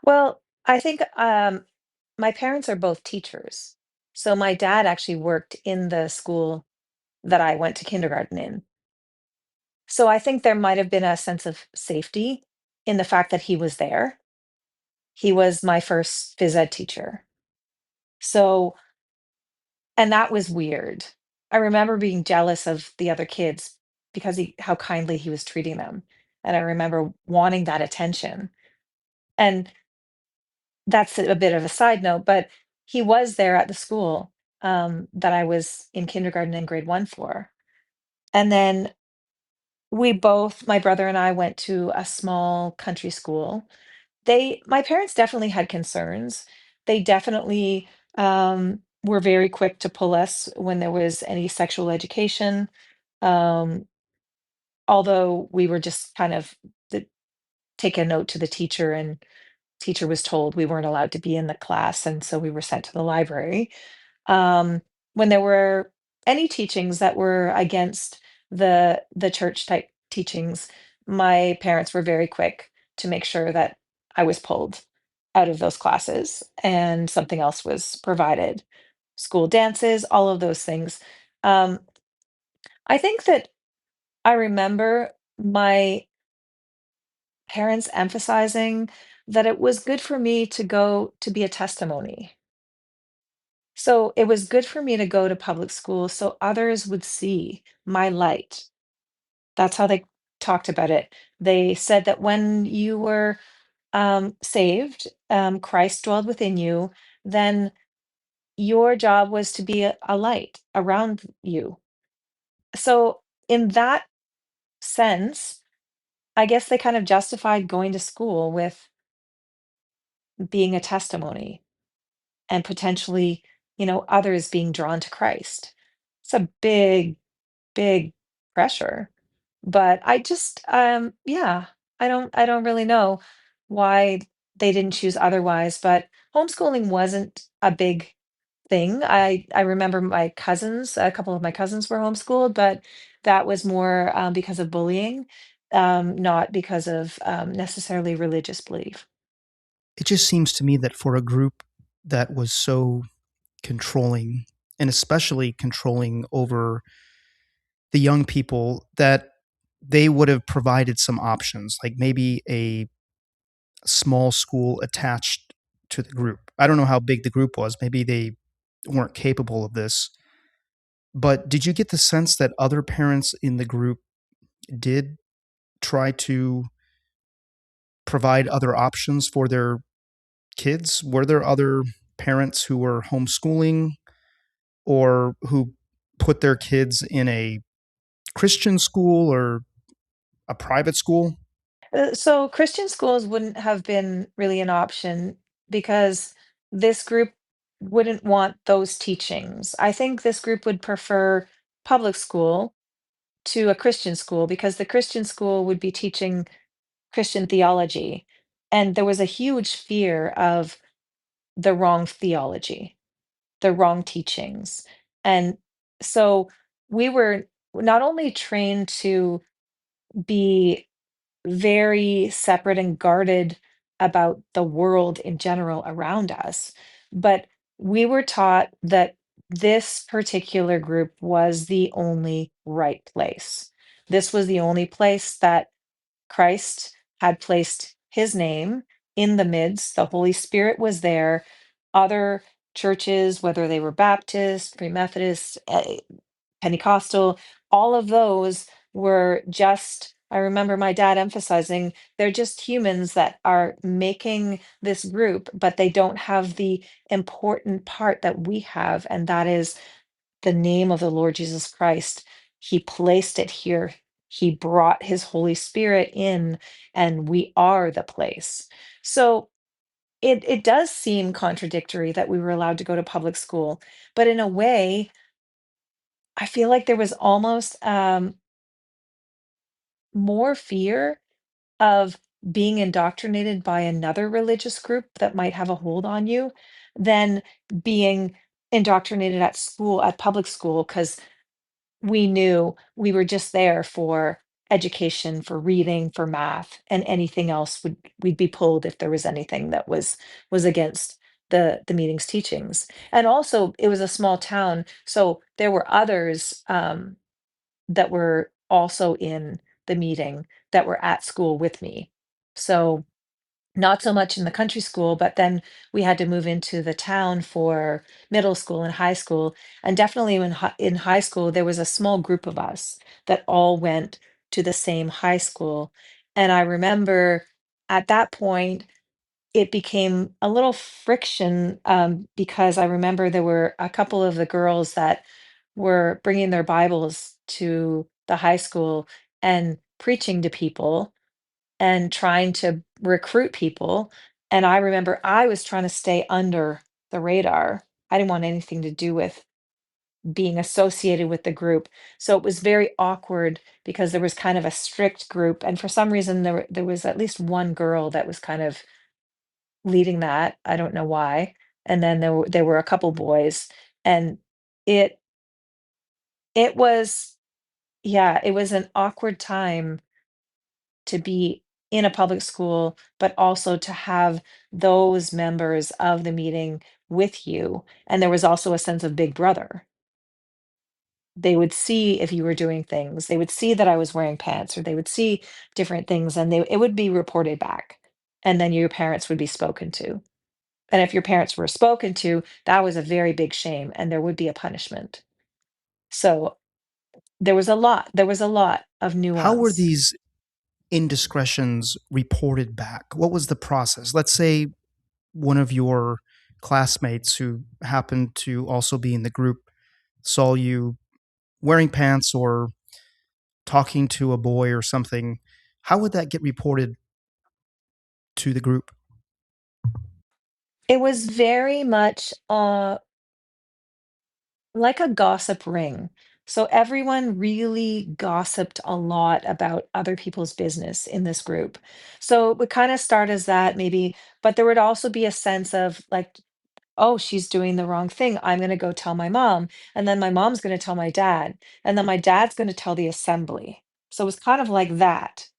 Well, I think my parents are both teachers. So my dad actually worked in the school that I went to kindergarten in. So I think there might have been a sense of safety in the fact that he was there. He was my first phys ed teacher. So, and that was weird. I remember being jealous of the other kids because how kindly he was treating them. And I remember wanting that attention. And that's a bit of a side note, but he was there at the school that I was in kindergarten and grade one for. And then my brother and I went to a small country school. My parents definitely had concerns. They definitely were very quick to pull us when there was any sexual education. Um, Although we were just kind of take a note to the teacher, and teacher was told we weren't allowed to be in the class, and so we were sent to the library. When there were any teachings that were against the church type teachings, my parents were very quick to make sure that I was pulled out of those classes and something else was provided. School dances, all of those things. Um, I think that I remember my parents emphasizing that it was good for me to go to be a testimony. So it was good for me to go to public school so others would see my light. That's how they talked about it. They said that when you were saved, Christ dwelled within you, then your job was to be a light around you. So, in that sense, I guess they kind of justified going to school with being a testimony and potentially, others being drawn to Christ. It's a big pressure. But I just, yeah, I don't really know why they didn't choose otherwise, but homeschooling wasn't a big thing. I remember my cousins, a couple of my cousins were homeschooled, but that was more because of bullying, not because of necessarily religious belief. It just seems to me that for a group that was so controlling, and especially controlling over the young people, that they would have provided some options, like maybe a small school attached to the group. I don't know how big the group was. Maybe they weren't capable of this. But did you get the sense that other parents in the group did try to provide other options for their kids? Were there other parents who were homeschooling or who put their kids in a Christian school or a private school? So Christian schools wouldn't have been really an option because this group wouldn't want those teachings. I think this group would prefer public school to a Christian school because the Christian school would be teaching Christian theology. And there was a huge fear of the wrong theology, the wrong teachings. And so we were not only trained to be very separate and guarded about the world in general around us, but we were taught that this particular group was the only right place. This was the only place that Christ had placed his name in the midst. The Holy Spirit was there. Other churches, whether they were Baptist, Free Methodist, Pentecostal, all of those were just, I remember my dad emphasizing, they're just humans that are making this group, but they don't have the important part that we have, and that is the name of the Lord Jesus Christ. He placed it here. He brought his Holy Spirit in, and we are the place. So it does seem contradictory that we were allowed to go to public school, but in a way, I feel like there was almost more fear of being indoctrinated by another religious group that might have a hold on you than being indoctrinated at school, at public school, because we knew we were just there for education, for reading, for math, and anything else we'd be pulled if there was anything that was against the meeting's teachings. And also, it was a small town, so there were others that were also in the meeting that were at school with me. So not so much in the country school, but then we had to move into the town for middle school and high school. And definitely in high school, there was a small group of us that all went to the same high school. And I remember at that point, it became a little friction because I remember there were a couple of the girls that were bringing their Bibles to the high school and preaching to people and trying to recruit people. And I remember I was trying to stay under the radar. I didn't want anything to do with being associated with the group. So it was very awkward because there was kind of a strict group. And for some reason, there was at least one girl that was kind of leading that. I don't know why. And then there were a couple boys. And it it was, yeah, it was an awkward time to be in a public school, but also to have those members of the meeting with you. And there was also a sense of big brother. They would see if you were doing things. They would see that I was wearing pants, or they would see different things, and it would be reported back. And then your parents would be spoken to. And if your parents were spoken to, that was a very big shame, and there would be a punishment. So there was a lot of How were nuance. these indiscretions reported back? What was the process? Let's say one of your classmates who happened to also be in the group saw you wearing pants or talking to a boy or something. How would that get reported to the group? It was very much like a gossip ring. So everyone really gossiped a lot about other people's business in this group. So it would kind of start as that maybe, but there would also be a sense of like oh, she's doing the wrong thing. I'm going to go tell my mom. And then my mom's going to tell my dad. And then my dad's going to tell the assembly. So it was kind of like that.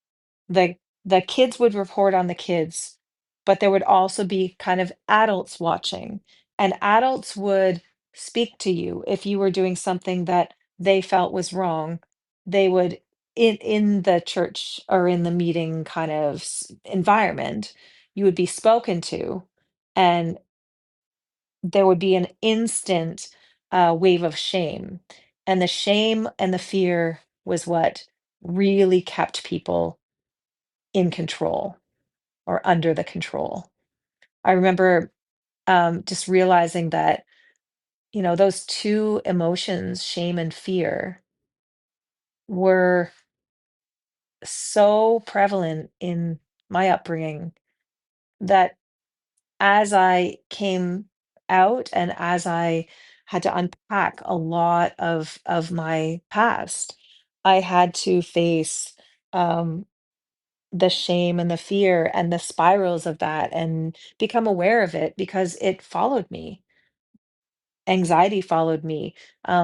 The the kids would report on the kids, but there would also be kind of adults watching. And adults would speak to you if you were doing something that they felt was wrong. They would in the church or in the meeting kind of environment, you would be spoken to, and there would be an instant wave of shame. And the shame and the fear was what really kept people in control or under the control. I remember just realizing that, those two emotions, shame and fear, were so prevalent in my upbringing that as I came out and as I had to unpack a lot of my past, I had to face um, the shame and the fear and the spirals of that and become aware of it because it followed me. Anxiety followed me,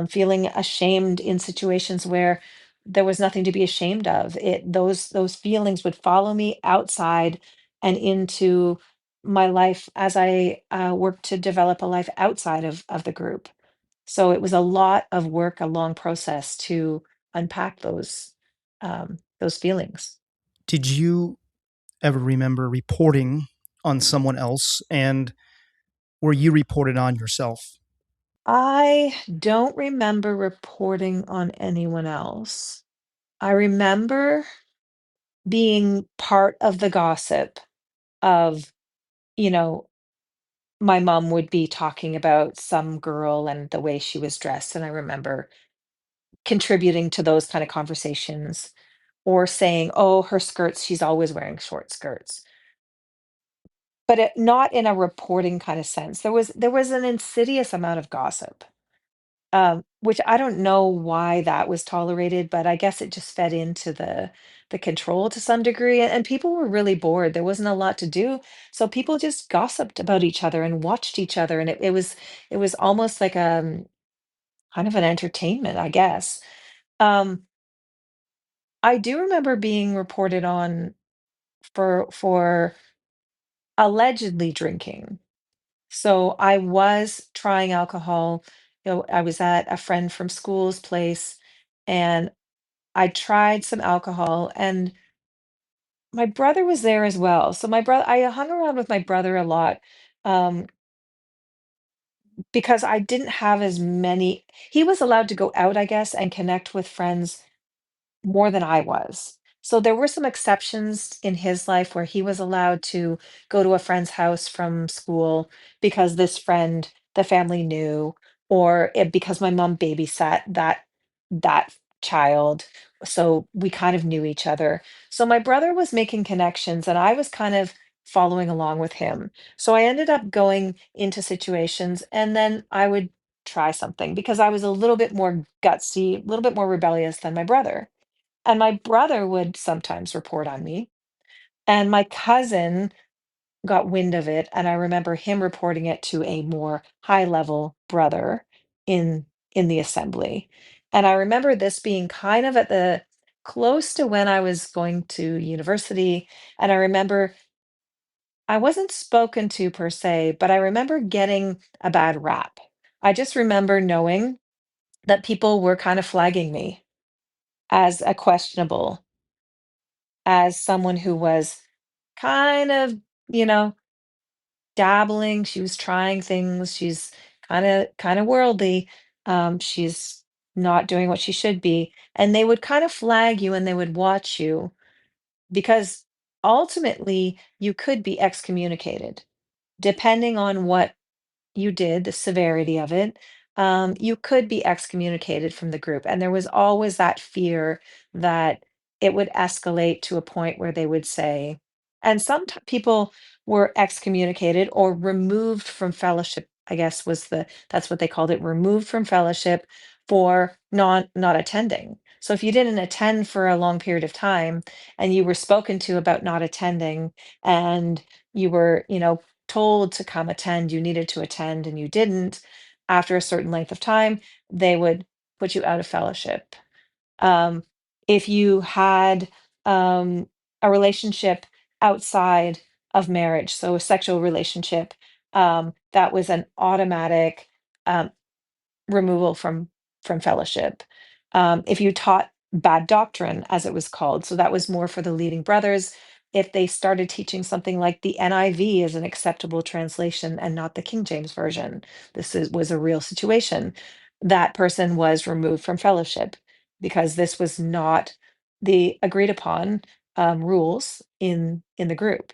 feeling ashamed in situations where there was nothing to be ashamed of. Those feelings would follow me outside and into my life as I worked to develop a life outside of the group. So it was a lot of work, a long process to unpack those feelings. Did you ever remember reporting on someone else, and were you reported on yourself? I don't remember reporting on anyone else. I remember being part of the gossip of, you know, my mom would be talking about some girl and the way she was dressed, and I remember contributing to those kind of conversations or saying, "Oh, her skirts, she's always wearing short skirts." But not in a reporting kind of sense. There was an insidious amount of gossip. Which I don't know why that was tolerated, but I guess it just fed into the control to some degree, and people were really bored. There wasn't a lot to do, so people just gossiped about each other and watched each other, and it was almost like kind of an entertainment, I guess. Um, I do remember being reported on for allegedly drinking. So I was trying alcohol. I was at a friend from school's place, and I tried some alcohol, and my brother was there as well. So I hung around with my brother a lot, um, because I didn't have as many. He was allowed to go out, I guess, and connect with friends more than I was. So there were some exceptions in his life where he was allowed to go to a friend's house from school because this friend, the family knew, or because my mom babysat that child. So we kind of knew each other. So my brother was making connections and I was kind of following along with him. So I ended up going into situations and then I would try something because I was a little bit more gutsy, a little bit more rebellious than my brother. And my brother would sometimes report on me, and my cousin got wind of it, and I remember him reporting it to a more high-level brother in in the assembly. And I remember this being kind of at the close to when I was going to university, and I remember I wasn't spoken to per se, but I remember getting a bad rap. I just remember knowing that people were kind of flagging me as a questionable, as someone who was kind of, you know, dabbling. She was trying things. She's kind of worldly. She's not doing what she should be. And they would kind of flag you and they would watch you because ultimately you could be excommunicated depending on what you did, the severity of it, you could be excommunicated from the group. And there was always that fear that it would escalate to a point where they would say, and some people were excommunicated or removed from fellowship, I guess that's what they called it, removed from fellowship for not attending. So if you didn't attend for a long period of time and you were spoken to about not attending and you were, told to come attend, you needed to attend, and you didn't, after a certain length of time, they would put you out of fellowship. Um, if you had a relationship outside of marriage, so a sexual relationship, that was an automatic um, removal from fellowship. If you taught bad doctrine, as it was called, so that was more for the leading brothers. If they started teaching something like the NIV is an acceptable translation and not the King James version, was a real situation. That person was removed from fellowship because this was not the agreed upon rules in the group.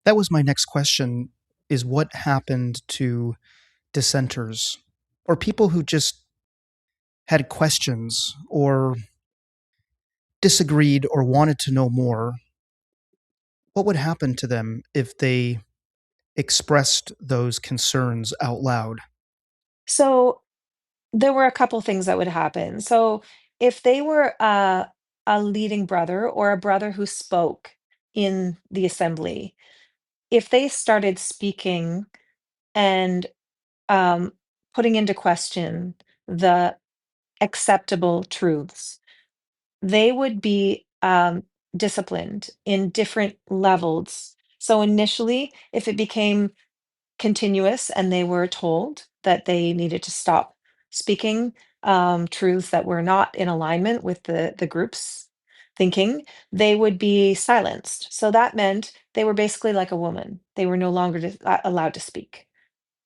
That was my next question, is what happened to dissenters or people who just had questions or disagreed or wanted to know more? What would happen to them if they expressed those concerns out loud? So there were a couple things that would happen. So if they were a leading brother or a brother who spoke in the assembly, if they started speaking and um, putting into question the acceptable truths, they would be disciplined in different levels. So initially, if it became continuous and they were told that they needed to stop speaking truths that were not in alignment with the group's thinking, they would be silenced. So that meant they were basically like a woman. They were no longer allowed to speak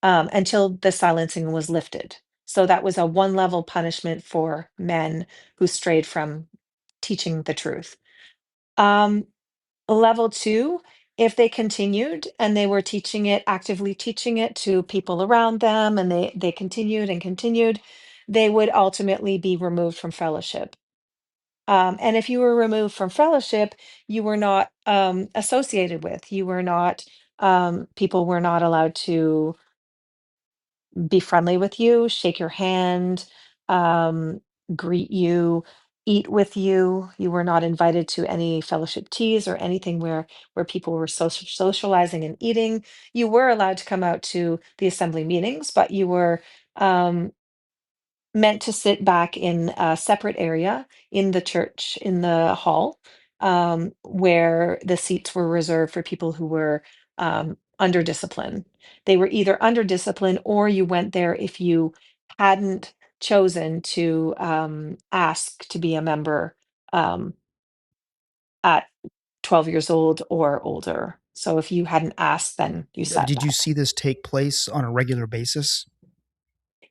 until the silencing was lifted. So that was a one level punishment for men who strayed from teaching the truth. Um, Level two, if they continued and they were teaching it, actively teaching it to people around them, and they continued and continued, they would ultimately be removed from fellowship. And if you were removed from fellowship, you were not associated with, you were not, people were not allowed to be friendly with you, shake your hand, um, greet you, eat with you. You were not invited to any fellowship teas or anything where people were socializing and eating. You were allowed to come out to the assembly meetings, but you were um, meant to sit back in a separate area in the church, in the hall, where the seats were reserved for people who were under discipline. They were either under discipline or you went there if you hadn't chosen to ask to be a member um, at 12 years old or older. So if you hadn't asked, then you sat Did you back. see this take place on a regular basis?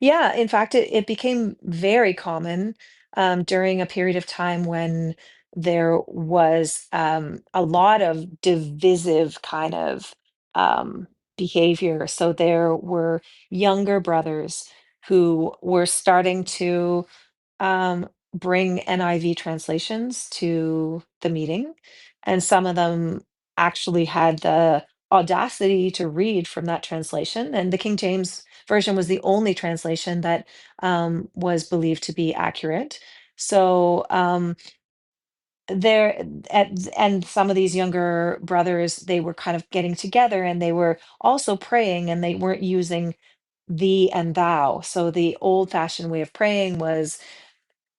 Yeah, in fact, it became very common during a period of time when there was a lot of divisive kind of behavior. So there were younger brothers who were starting to bring NIV translations to the meeting, and some of them actually had the audacity to read from that translation. And the King James version was the only translation that was believed to be accurate. So there, and some of these younger brothers, they were kind of getting together and they were also praying, and they weren't using thee and thou. So the old-fashioned way of praying was,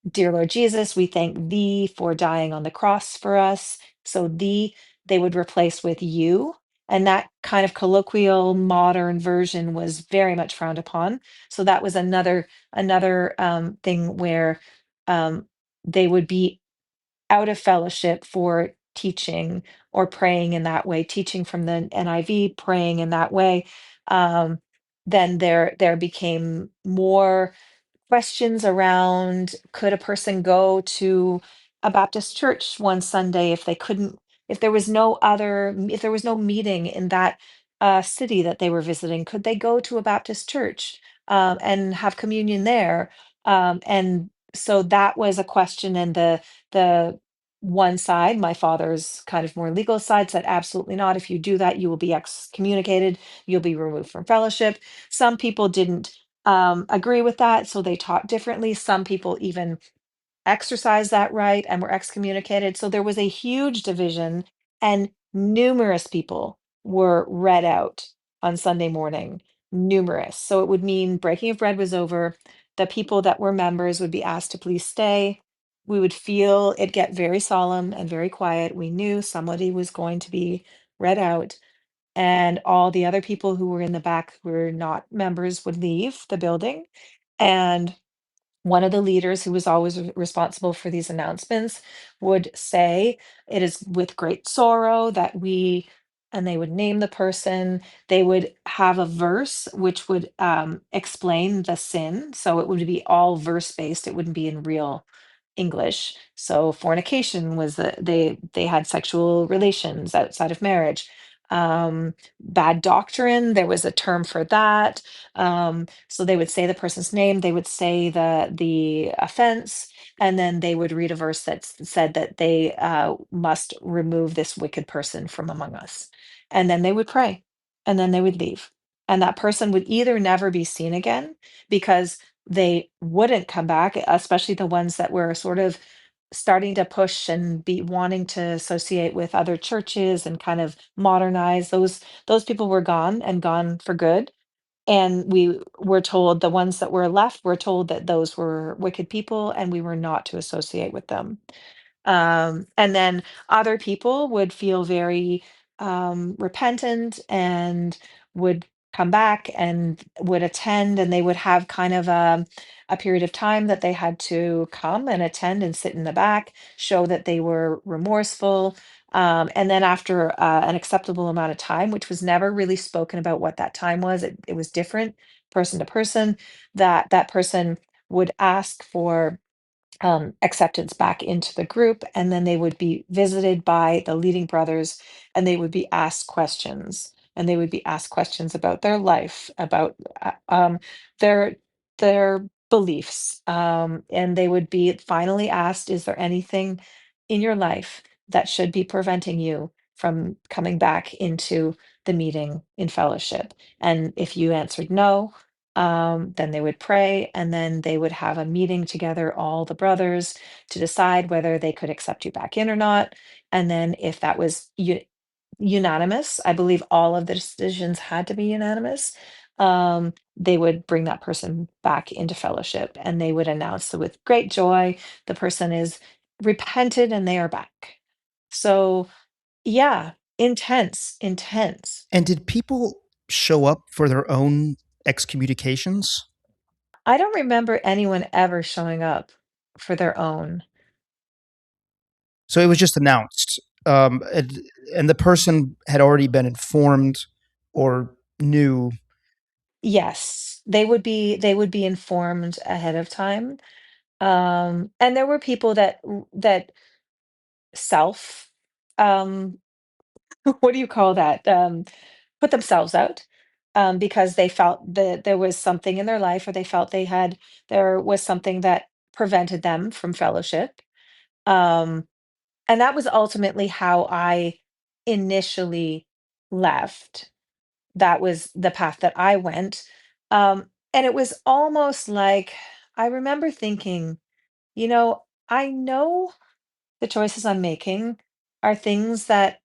Dear Lord Jesus, we thank thee for dying on the cross for us. So thee, they would replace with you. And that kind of colloquial modern version was very much frowned upon. So that was another thing where they would be out of fellowship for teaching or praying in that way, teaching from the NIV, praying in that way. Um, then there became more questions around, could a person go to a Baptist church one Sunday if they couldn't, if there was no other, if there was no meeting in that city that they were visiting, could they go to a Baptist church and have communion there? And so that was a question, and the one side, my father's kind of more legal side, said absolutely not. If you do that, you will be excommunicated. You'll be removed from fellowship. Some people didn't agree with that, so they taught differently. Some people even exercised that right and were excommunicated. So there was a huge division, and numerous people were read out on Sunday morning, numerous. So it would mean breaking of bread was over. The people that were members would be asked to please stay. We would feel it get very solemn and very quiet. We knew somebody was going to be read out, and all the other people who were in the back who were not members would leave the building. And one of the leaders who was always responsible for these announcements would say, "It is with great sorrow that we," and they would name the person. They would have a verse which would explain the sin. So it would be all verse based, it wouldn't be in real English. So fornication was they had sexual relations outside of marriage. Bad doctrine, there was a term for that. So they would say the person's name, they would say the offense, and then they would read a verse that said that they must remove this wicked person from among us. And then they would pray, and then they would leave. And that person would either never be seen again because they wouldn't come back, especially the ones that were sort of starting to push and be wanting to associate with other churches and kind of modernize. Those people were gone and gone for good, and we were told, the ones that were left were told that those were wicked people and we were not to associate with them. And then other people would feel very repentant and would come back and would attend, and they would have kind of a period of time that they had to come and attend and sit in the back, show that they were remorseful. And then after an acceptable amount of time, which was never really spoken about what that time was, it was different person to person, that person would ask for acceptance back into the group, and then they would be visited by the leading brothers, and they would be asked questions, and they would be asked questions about their life, about their beliefs, and they would be finally asked, "Is there anything in your life that should be preventing you from coming back into the meeting in fellowship?" And if you answered no, then they would pray, and then they would have a meeting together, all the brothers, to decide whether they could accept you back in or not. And then if that was unanimous, I believe all of the decisions had to be unanimous. They would bring that person back into fellowship, and they would announce that with great joy, the person is repented and they are back. So, yeah, intense, intense. And did people show up for their own excommunications? I don't remember anyone ever showing up for their own. So it was just announced, and the person had already been informed or knew. Yes, they would be informed ahead of time. And there were people that self um what do you call that? Put themselves out because they felt that there was something in their life, or they felt there was something that prevented them from fellowship. Um and that was ultimately how I initially left. That was the path that I went. And it was almost like I remember thinking, I know the choices I'm making are things that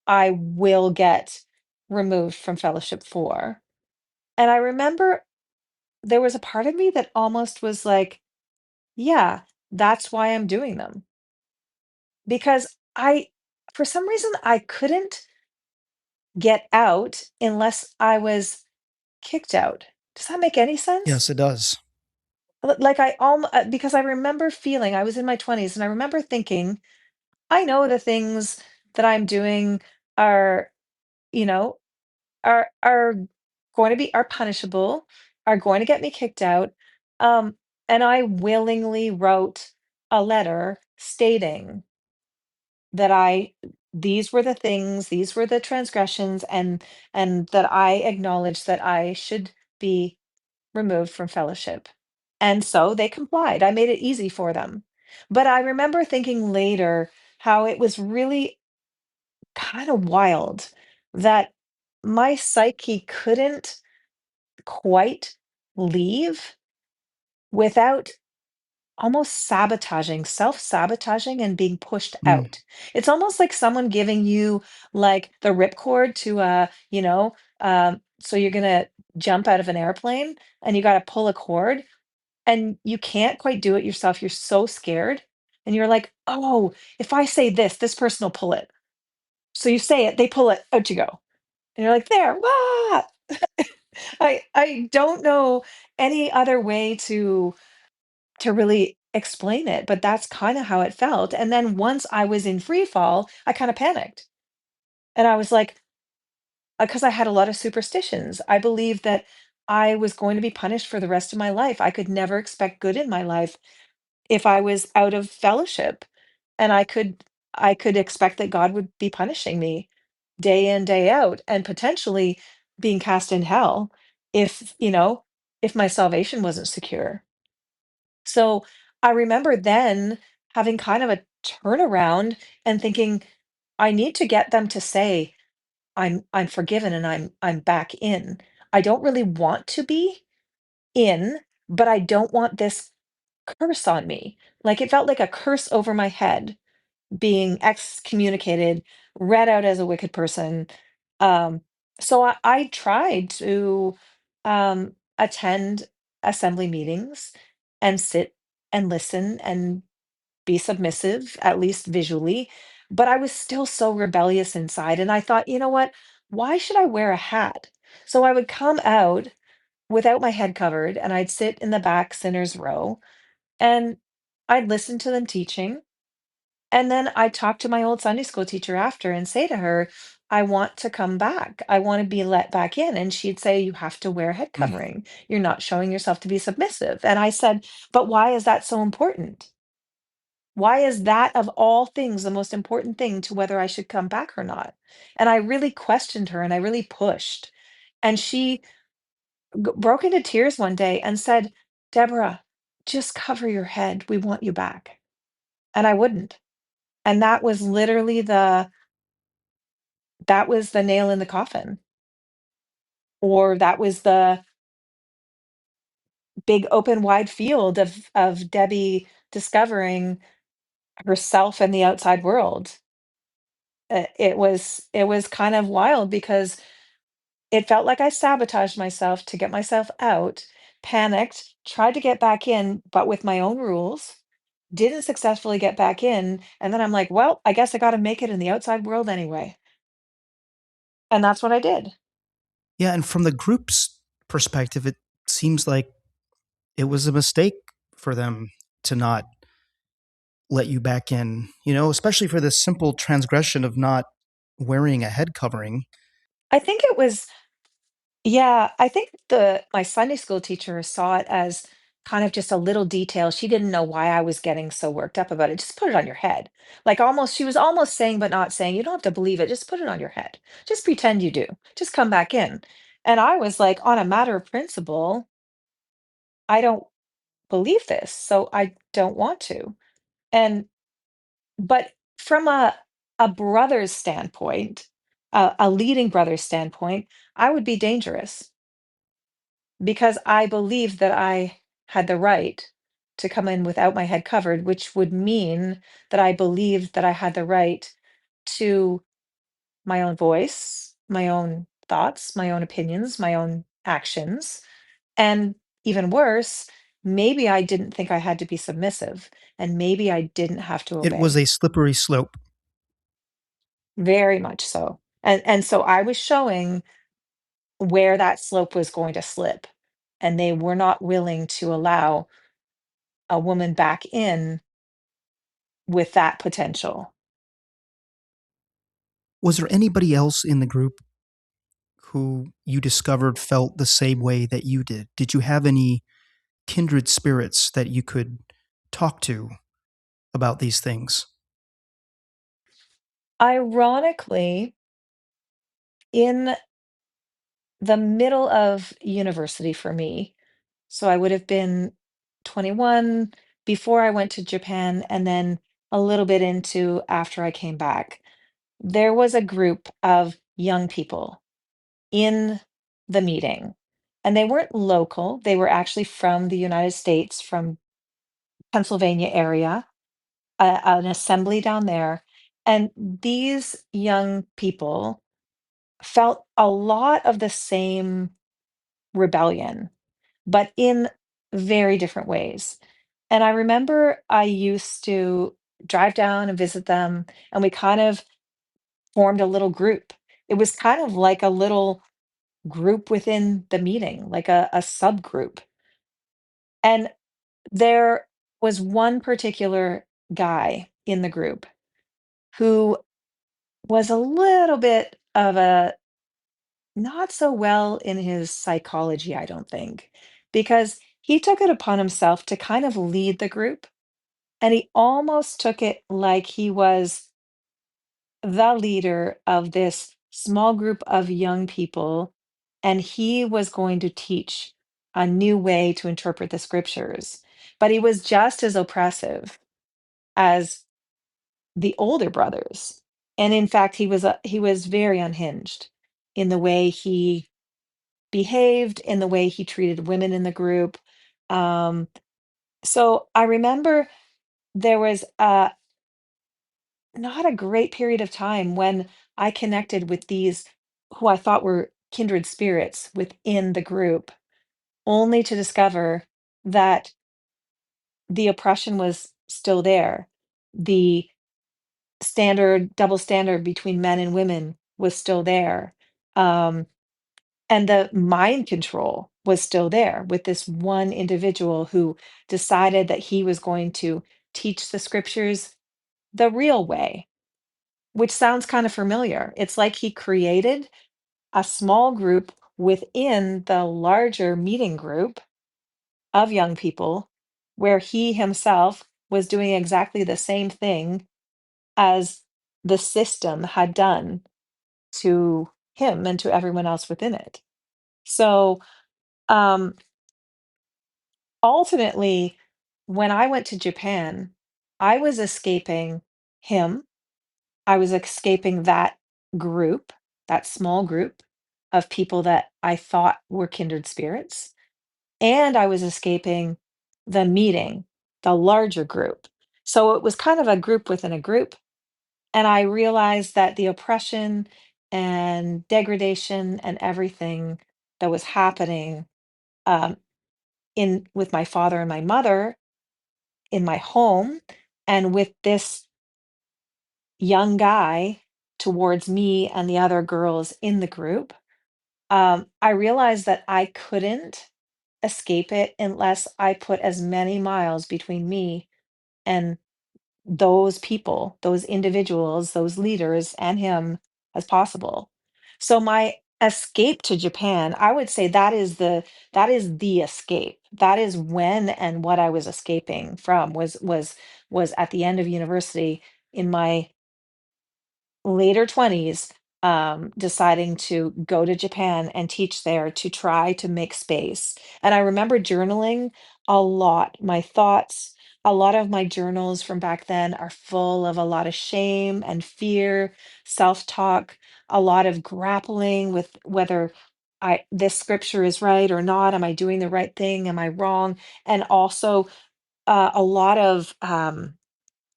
I will get removed from fellowship for. And I remember there was a part of me that almost was like, yeah, that's why I'm doing them. Because for some reason, I couldn't get out unless I was kicked out. Does that make any sense? Yes, it does. Like because I remember feeling I was in my 20s, and I remember thinking, I know the things that I'm doing are, you know, are going to be are punishable, are going to get me kicked out. Um, and I willingly wrote a letter stating that these were the things, these were the transgressions, and that I acknowledge that I should be removed from fellowship. And so they complied. I made it easy for them. But I remember thinking later how it was really kind of wild that my psyche couldn't quite leave without almost sabotaging, self-sabotaging and being pushed Mm. out. It's almost like someone giving you like the ripcord to so you're gonna jump out of an airplane and you gotta pull a cord and you can't quite do it yourself. You're so scared. And you're like, oh, if I say this, this person will pull it. So you say it, they pull it, out you go. And you're like, there, wah! I don't know any other way to really explain it, but that's kind of how it felt. And then once I was in free fall, I kind of panicked. And I was like, because I had a lot of superstitions. I believed that I was going to be punished for the rest of my life. I could never expect good in my life if I was out of fellowship. And I could expect that God would be punishing me day in, day out, and potentially being cast in hell if, if my salvation wasn't secure. So I remember then having kind of a turnaround and thinking, I need to get them to say, I'm forgiven and I'm back in. I don't really want to be in, but I don't want this curse on me. Like it felt like a curse over my head being excommunicated, read out as a wicked person. Um, so I tried to attend assembly meetings and sit and listen and be submissive, at least visually. But I was still so rebellious inside. And I thought, you know what? Why should I wear a hat? So I would come out without my head covered and I'd sit in the back sinner's row and I'd listen to them teaching and then I talked to my old Sunday school teacher after and say to her, I want to come back. I want to be let back in. And she'd say, you have to wear a head Mm. covering. You're not showing yourself to be submissive. And I said, but why is that so important? Why is that of all things the most important thing to whether I should come back or not? And I really questioned her and I really pushed. And she broke into tears one day and said, Deborah, just cover your head. We want you back. And I wouldn't. And that was literally that was the nail in the coffin, or that was the big open wide field of Debbie discovering herself and the outside world. It was kind of wild because it felt like I sabotaged myself to get myself out, panicked, tried to get back in, but with my own rules, didn't successfully get back in, and then I'm like, "Well, I guess I gotta make it in the outside world anyway." And that's what I did. Yeah, and from the group's perspective, it seems like it was a mistake for them to not let you back in, especially for the simple transgression of not wearing a head covering. I think it was Yeah, I think the my Sunday school teacher saw it as kind of just a little detail. She didn't know why I was getting so worked up about it. Just put it on your head. Like almost, she was almost saying, but not saying, you don't have to believe it. Just put it on your head. Just pretend you do. Just come back in. And I was like, on a matter of principle, I don't believe this. So I don't want to. And, but from a brother's standpoint, a leading brother's standpoint, I would be dangerous because I believed that I had the right to come in without my head covered, which would mean that I believed that I had the right to my own voice, my own thoughts, my own opinions, my own actions. And even worse, maybe I didn't think I had to be submissive, and maybe I didn't have to It was obey. a slippery slope. Very much so. And so I was showing where that slope was going to slip, and they were not willing to allow a woman back in with that potential. Was there anybody else in the group who you discovered felt the same way that you did? Did you have any kindred spirits that you could talk to about these things? Ironically, in the middle of university for me, so I would have been 21 before I went to Japan, and then a little bit into after I came back, there was a group of young people in the meeting. And they weren't local, they were actually from the United States, from Pennsylvania area, an assembly down there. And these young people felt a lot of the same rebellion, but in very different ways. And I remember I used to drive down and visit them, and we kind of formed a little group. It was kind of like a little group within the meeting, like a subgroup. And there was one particular guy in the group who was a little bit of a not so well in his psychology, I don't think, because he took it upon himself to kind of lead the group. And he almost took it like he was the leader of this small group of young people, and he was going to teach a new way to interpret the scriptures. But he was just as oppressive as the older brothers. And in fact, he was very unhinged in the way he behaved, in the way he treated women in the group. Um, so I remember there was not a great period of time when I connected with these who I thought were kindred spirits within the group, only to discover that the oppression was still there. The double standard between men and women was still there. Um, and the mind control was still there with this one individual who decided that he was going to teach the scriptures the real way, which sounds kind of familiar. It's like he created a small group within the larger meeting group of young people where he himself was doing exactly the same thing as the system had done to him and to everyone else within it. So, um, ultimately, when I went to Japan, I was escaping him. I was escaping that group, that small group of people that I thought were kindred spirits. And I was escaping the meeting, the larger group. So it was kind of a group within a group. And I realized that the oppression and degradation and everything that was happening um, in with my father and my mother in my home and with this young guy towards me and the other girls in the group, I realized that I couldn't escape it unless I put as many miles between me and those people, those individuals, those leaders, and him as possible. So my escape to Japan, I would say that is the escape. That is when and what I was escaping from was at the end of university in my later 20s, deciding to go to Japan and teach there to try to make space. And I remember journaling a lot. My thoughts, a lot of my journals from back then are full of a lot of shame and fear, self-talk, a lot of grappling with whether this scripture is right or not. Am I doing the right thing? Am I wrong? And also a lot of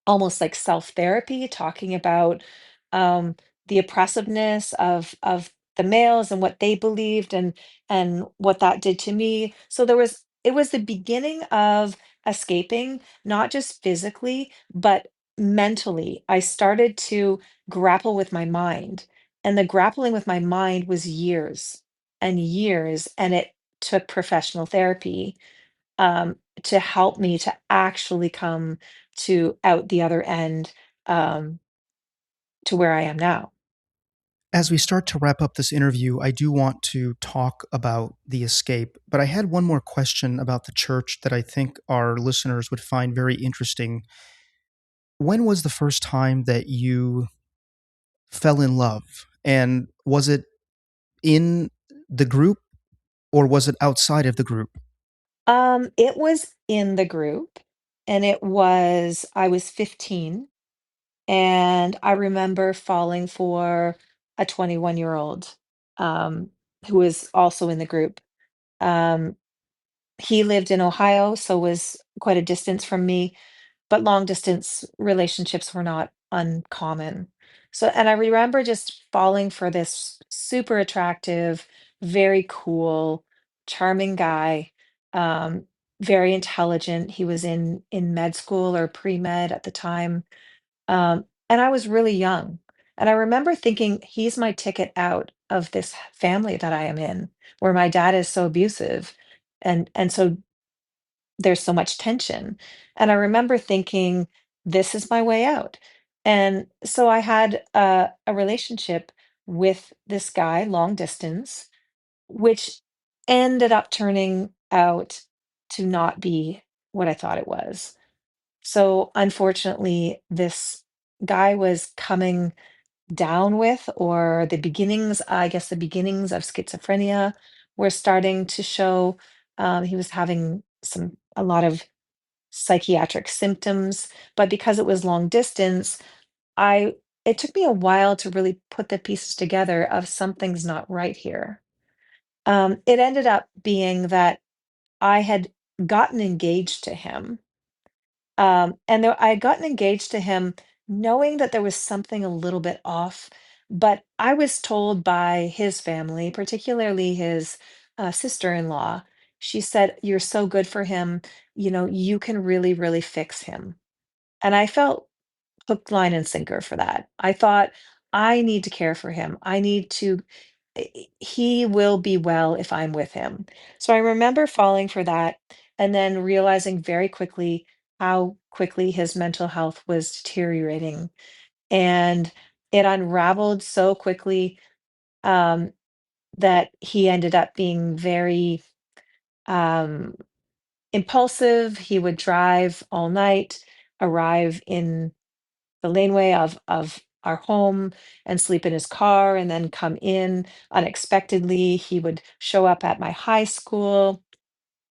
almost like self-therapy, talking about um, the oppressiveness of the males and what they believed and what that did to me. So it was the beginning of escaping, not just physically, but mentally. I started to grapple with my mind, and the grappling with my mind was years and years, and it took professional therapy to help me to actually come to out the other end um, to where I am now. As we start to wrap up this interview, I do want to talk about the escape, but I had one more question about the church that I think our listeners would find very interesting. When was the first time that you fell in love? And was it in the group or was it outside of the group? It was in the group, and I was 15, and I remember falling for a 21-year-old who was also in the group. Um, He lived in Ohio, so was quite a distance from me, but long distance relationships were not uncommon. So, and I remember just falling for this super attractive, very cool, charming guy, um, very intelligent. He was in med school or pre-med at the time. And I was really young. And I remember thinking, he's my ticket out of this family that I am in, where my dad is so abusive. And so there's so much tension. And I remember thinking, this is my way out. And so I had a relationship with this guy, long distance, which ended up turning out to not be what I thought it was. So unfortunately, this guy was coming down with, or the beginnings, I guess the beginnings of schizophrenia were starting to show. He was having a lot of psychiatric symptoms, but because it was long distance, I it took me a while to really put the pieces together of something's not right here. It ended up being that I had gotten engaged to him, and I had gotten engaged to him knowing that there was something a little bit off, but I was told by his family, particularly his sister-in-law, she said, "You're so good for him, you can really, really fix him." And I felt hook, line, and sinker for that. I thought, I need to care for him. He will be well if I'm with him. So I remember falling for that and then realizing very quickly how quickly his mental health was deteriorating. And it unraveled so quickly, um, that he ended up being very um, impulsive. He would drive all night, arrive in the laneway of our home and sleep in his car and then come in unexpectedly. He would show up at my high school.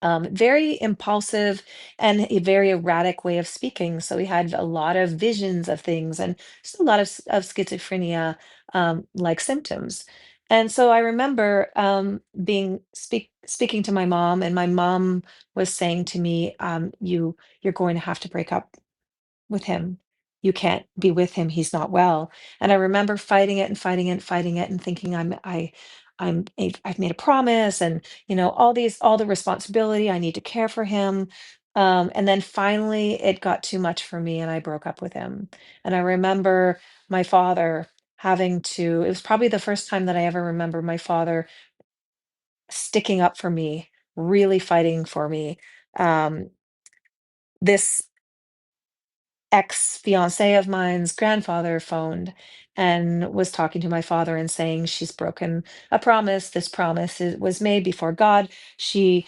Very impulsive and a very erratic way of speaking. So he had a lot of visions of things and just a lot of schizophrenia like symptoms. And so I remember speaking to my mom, and my mom was saying to me, you're going to have to break up with him. You can't be with him. He's not well." And I remember fighting it and fighting it and fighting it and thinking I've made a promise, and all the responsibility. I need to care for him. And then finally it got too much for me and I broke up with him. And I remember my father it was probably the first time that I ever remember my father sticking up for me, really fighting for me. Um, this ex-fiancé of mine's grandfather phoned and was talking to my father and saying, she's broken a promise. This promise was made before God. She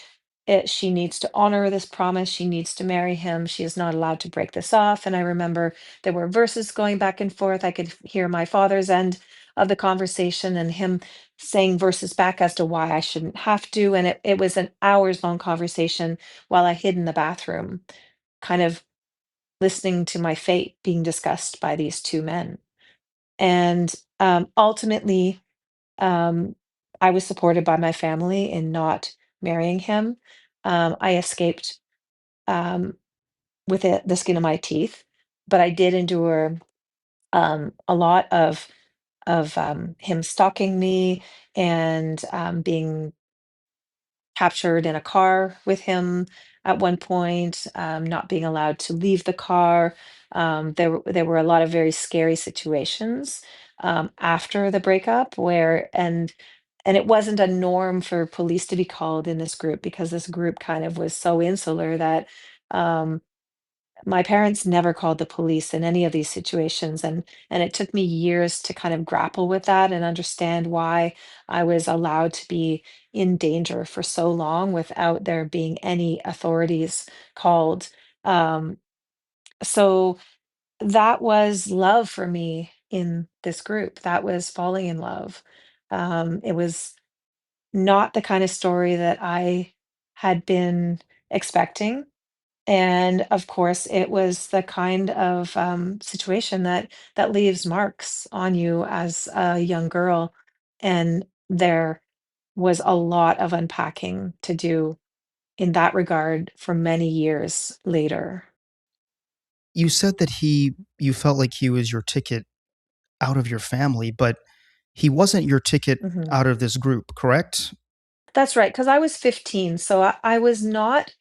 needs to honor this promise. She needs to marry him. She is not allowed to break this off. And I remember there were verses going back and forth. I could hear my father's end of the conversation and him saying verses back as to why I shouldn't have to. And it was an hours long conversation while I hid in the bathroom, kind of listening to my fate being discussed by these two men. And ultimately, um, I was supported by my family in not marrying him. I escaped um, with the skin of my teeth, but I did endure a lot of him stalking me and being captured in a car with him at one point, not being allowed to leave the car. There were a lot of very scary situations after the breakup and it wasn't a norm for police to be called in this group because this group kind of was so insular that um, my parents never called the police in any of these situations, and it took me years to kind of grapple with that and understand why I was allowed to be in danger for so long without there being any authorities called. Um, so that was love for me in this group. That was falling in love. It was not the kind of story that I had been expecting, and of course, it was the kind of situation that leaves marks on you as a young girl. And there was a lot of unpacking to do in that regard for many years later. You said that you felt like he was your ticket out of your family, but he wasn't your ticket Mhm. out of this group, correct? That's right, because I was 15, so I was not.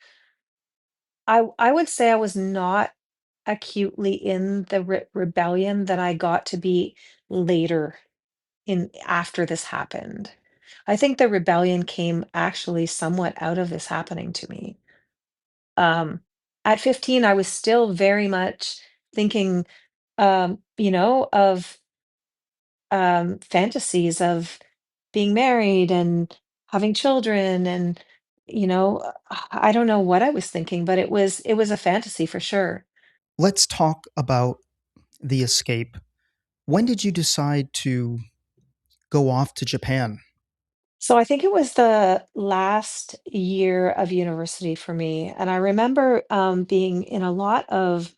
I would say I was not acutely in the rebellion that I got to be later in after this happened. I think the rebellion came actually somewhat out of this happening to me. Um, at 15, I was still very much thinking, of fantasies of being married and having children, and I don't know what I was thinking, but it was a fantasy for sure. Let's talk about the escape. When did you decide to go off to Japan? So I think it was the last year of university for me, and I remember being in a lot of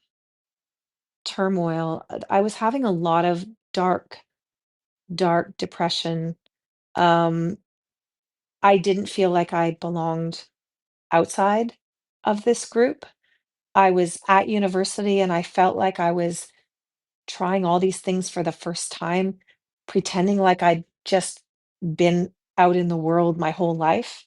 turmoil. I was having a lot of dark, dark depression. Um, I didn't feel like I belonged outside of this group. I was at university and I felt like I was trying all these things for the first time, pretending like I'd just been out in the world my whole life.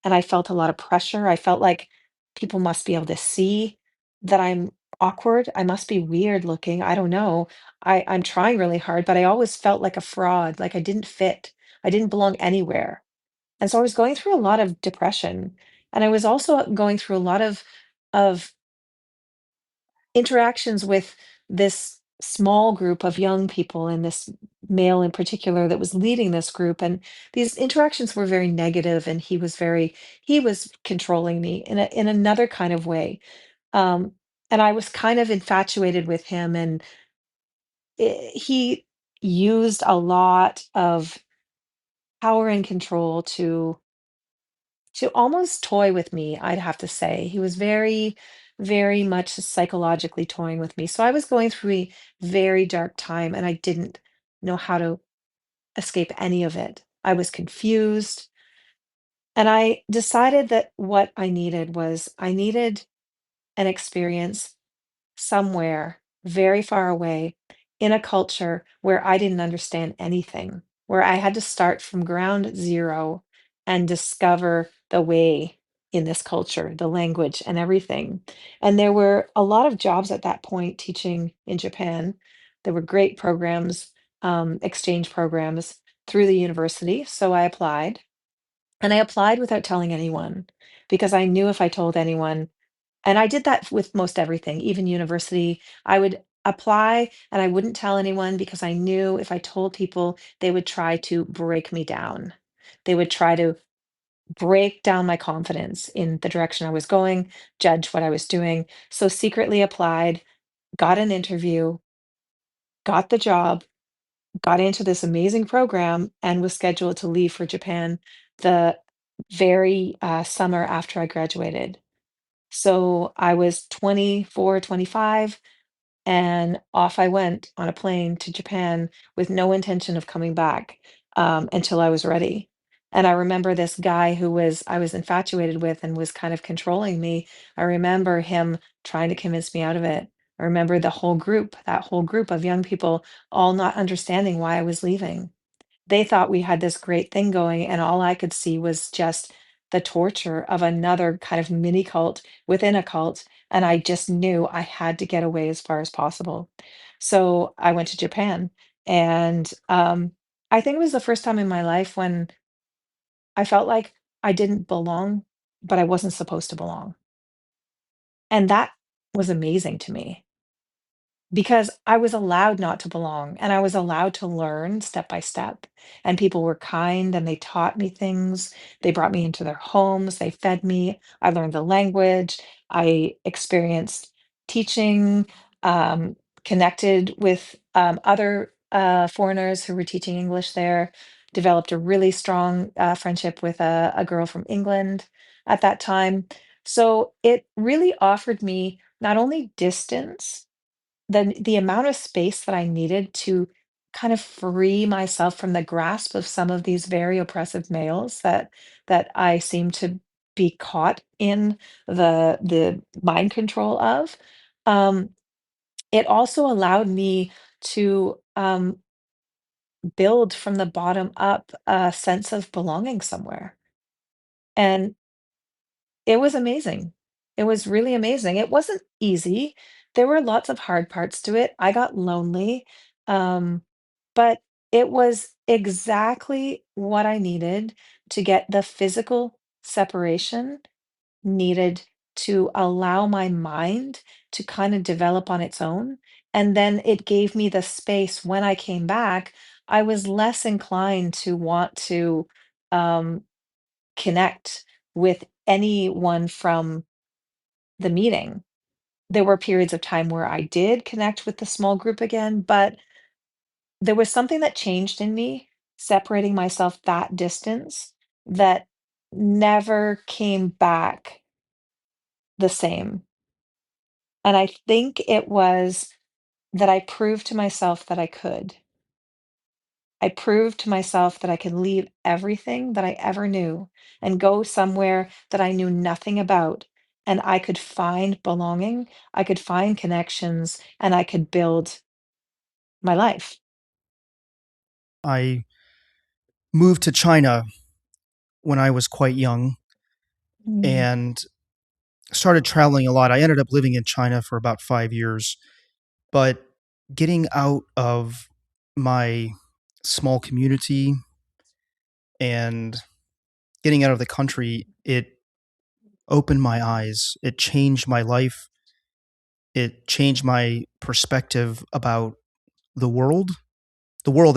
And I felt a lot of pressure. I felt like people must be able to see that I'm awkward. I must be weird looking. I don't know. I'm trying really hard, but I always felt like a fraud, like I didn't fit. I didn't belong anywhere. And so I was going through a lot of depression. And I was also going through a lot of interactions with this small group of young people and this male in particular that was leading this group, and these interactions were very negative, and he was controlling me in another kind of way. um and I was kind of infatuated with him, and he used a lot of power and control to almost toy with me, I'd have to say. He was very, very much psychologically toying with me. So I was going through a very dark time and I didn't know how to escape any of it. I was confused. And I decided that what I needed an experience somewhere very far away in a culture where I didn't understand anything, where I had to start from ground zero and discover the way in this culture, the language, and everything. And there were a lot of jobs at that point teaching in Japan. There were great programs, exchange programs through the university. So I applied, and I applied without telling anyone because I knew if I told anyone, and I did that with most everything, even university. I would apply and I wouldn't tell anyone because I knew if I told people, they would try to break me down. They would try to break down my confidence in the direction I was going, judge what I was doing. So secretly applied, got an interview, got the job, got into this amazing program, and was scheduled to leave for Japan the very summer after I graduated. So I was 24, 25, and off I went on a plane to Japan with no intention of coming back until I was ready. And I remember this guy I was infatuated with and was kind of controlling me. I remember him trying to convince me out of it. I remember that whole group of young people, all not understanding why I was leaving. They thought we had this great thing going, and all I could see was just the torture of another kind of mini cult within a cult, and I just knew I had to get away as far as possible. So I went to Japan, and I think it was the first time in my life when I felt like I didn't belong, but I wasn't supposed to belong. And that was amazing to me. Because I was allowed not to belong, and I was allowed to learn step by step, and people were kind and they taught me things. They brought me into their homes, they fed me, I learned the language, I experienced teaching, connected with, other, foreigners who were teaching English there, developed a really strong, friendship with a girl from England at that time. So it really offered me not only distance, the amount of space that I needed to kind of free myself from the grasp of some of these very oppressive males that I seemed to be caught in the mind control of. Um, it also allowed me to build from the bottom up a sense of belonging somewhere. And it was amazing. It was really amazing. It wasn't easy. There were lots of hard parts to it. I got lonely, um, but it was exactly what I needed to get the physical separation needed to allow my mind to kind of develop on its own. And then it gave me the space when I came back. I was less inclined to want to um, connect with anyone from the meeting. There were periods of time where I did connect with the small group again, but there was something that changed in me separating myself that distance that never came back the same. And I think it was that I proved to myself that I could. I proved to myself that I could leave everything that I ever knew and go somewhere that I knew nothing about. And I could find belonging, I could find connections, and I could build my life. I moved to China when I was quite young Mm. and started traveling a lot. I ended up living in China for about 5 years, but getting out of my small community and getting out of the country, it opened my eyes. It changed my life. It changed my perspective about the world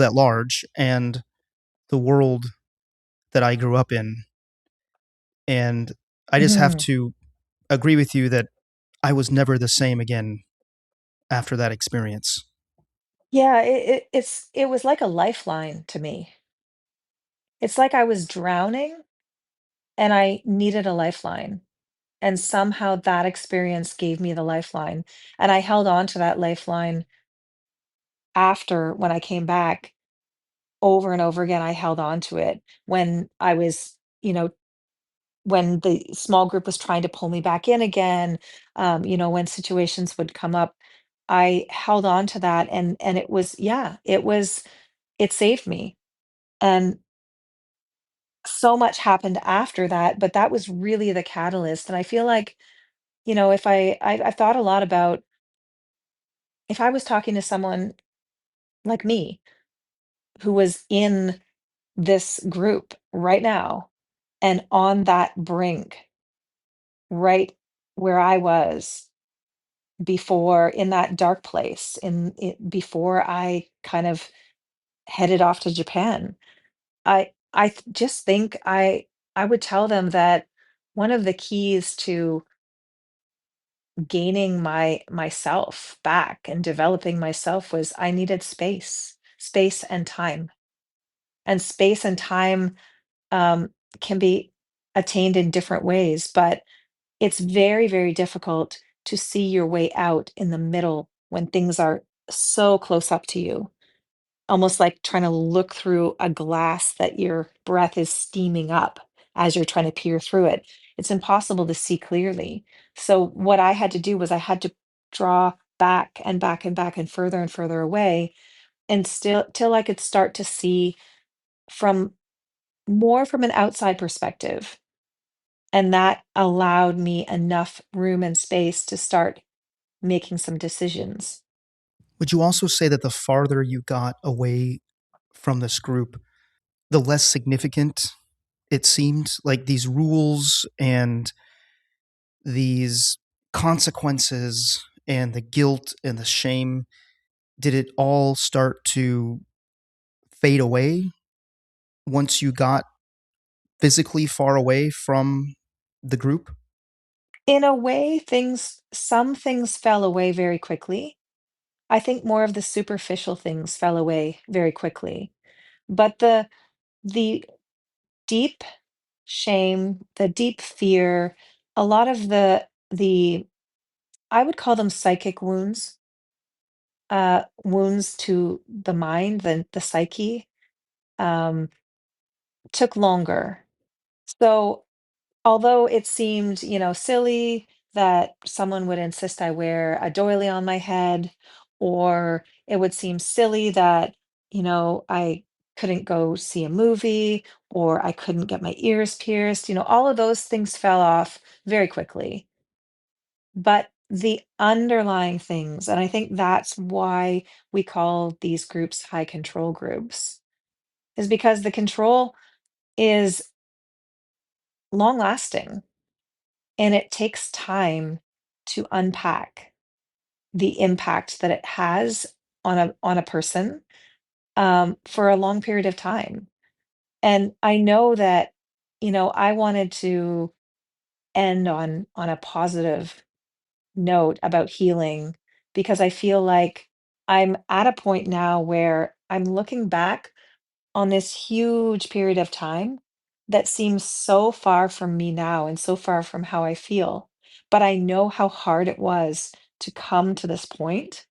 at large, and the world that I grew up in. And I just have Mhm. to agree with you that I was never the same again after that experience. Yeah, it was like a lifeline to me. It's like I was drowning and I needed a lifeline. And somehow that experience gave me the lifeline. And I held on to that lifeline after when I came back over and over again. I held on to it when I was, when the small group was trying to pull me back in again, when situations would come up, I held on to that and it was, yeah, it saved me. And so much happened after that, but that was really the catalyst. And I feel like, if I've thought a lot about if I was talking to someone like me who was in this group right now and on that brink, right where I was before in that dark place in it before I kind of headed off to Japan. Just think I would tell them that one of the keys to gaining myself back and developing myself was I needed space and time. And space and time um, can be attained in different ways, but it's very, very difficult to see your way out in the middle when things are so close up to you, almost like trying to look through a glass that your breath is steaming up as you're trying to peer through it. It's impossible to see clearly. So, what I had to do was I had to draw back and back and back and further away and still till I could start to see from more from an outside perspective. And that allowed me enough room and space to start making some decisions. Would you also say that the farther you got away from this group, the less significant it seemed? Like these rules and these consequences and the guilt and the shame, did it all start to fade away once you got physically far away from the group? In a way, some things fell away very quickly. I think more of the superficial things fell away very quickly. But the deep shame, the deep fear, a lot of the I would call them psychic wounds, wounds to the mind, the psyche, um, took longer. So although it seemed, silly that someone would insist I wear a doily on my head, or it would seem silly that, I couldn't go see a movie, or I couldn't get my ears pierced, all of those things fell off very quickly. But the underlying things, and I think that's why we call these groups high control groups, is because the control is long lasting. And it takes time to unpack the impact that it has on a person, for a long period of time. And I know that, I wanted to end on a positive note about healing, because I feel like I'm at a point now where I'm looking back on this huge period of time that seems so far from me now and so far from how I feel. But I know how hard it was to come to this point.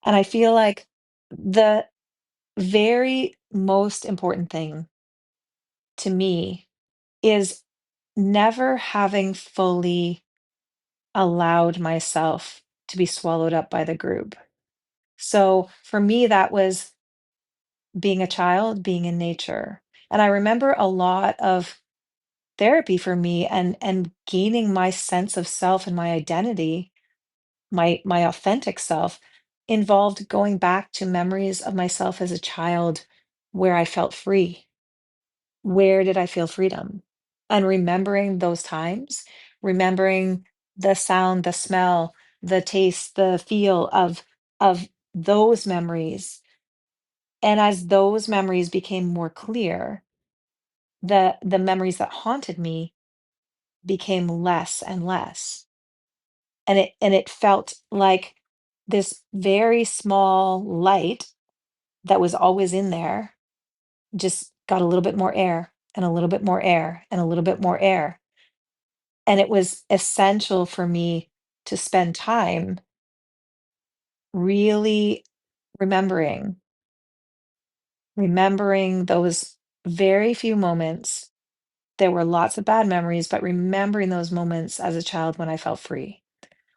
And I feel like the very most important thing to me is never having fully allowed myself to be swallowed up by the group. So for me, that was being a child, being in nature. And I remember a lot of therapy for me, and gaining my sense of self and my identity, my authentic self, involved going back to memories of myself as a child where I felt free. Where did I feel freedom? And remembering those times, remembering the sound, the smell, the taste, the feel of those memories. And as those memories became more clear, the memories that haunted me became less and less. And it felt like this very small light that was always in there just got a little bit more air and a little bit more air and a little bit more air. And it was essential for me to spend time really remembering, remembering those very few moments. There were lots of bad memories, but remembering those moments as a child when I felt free.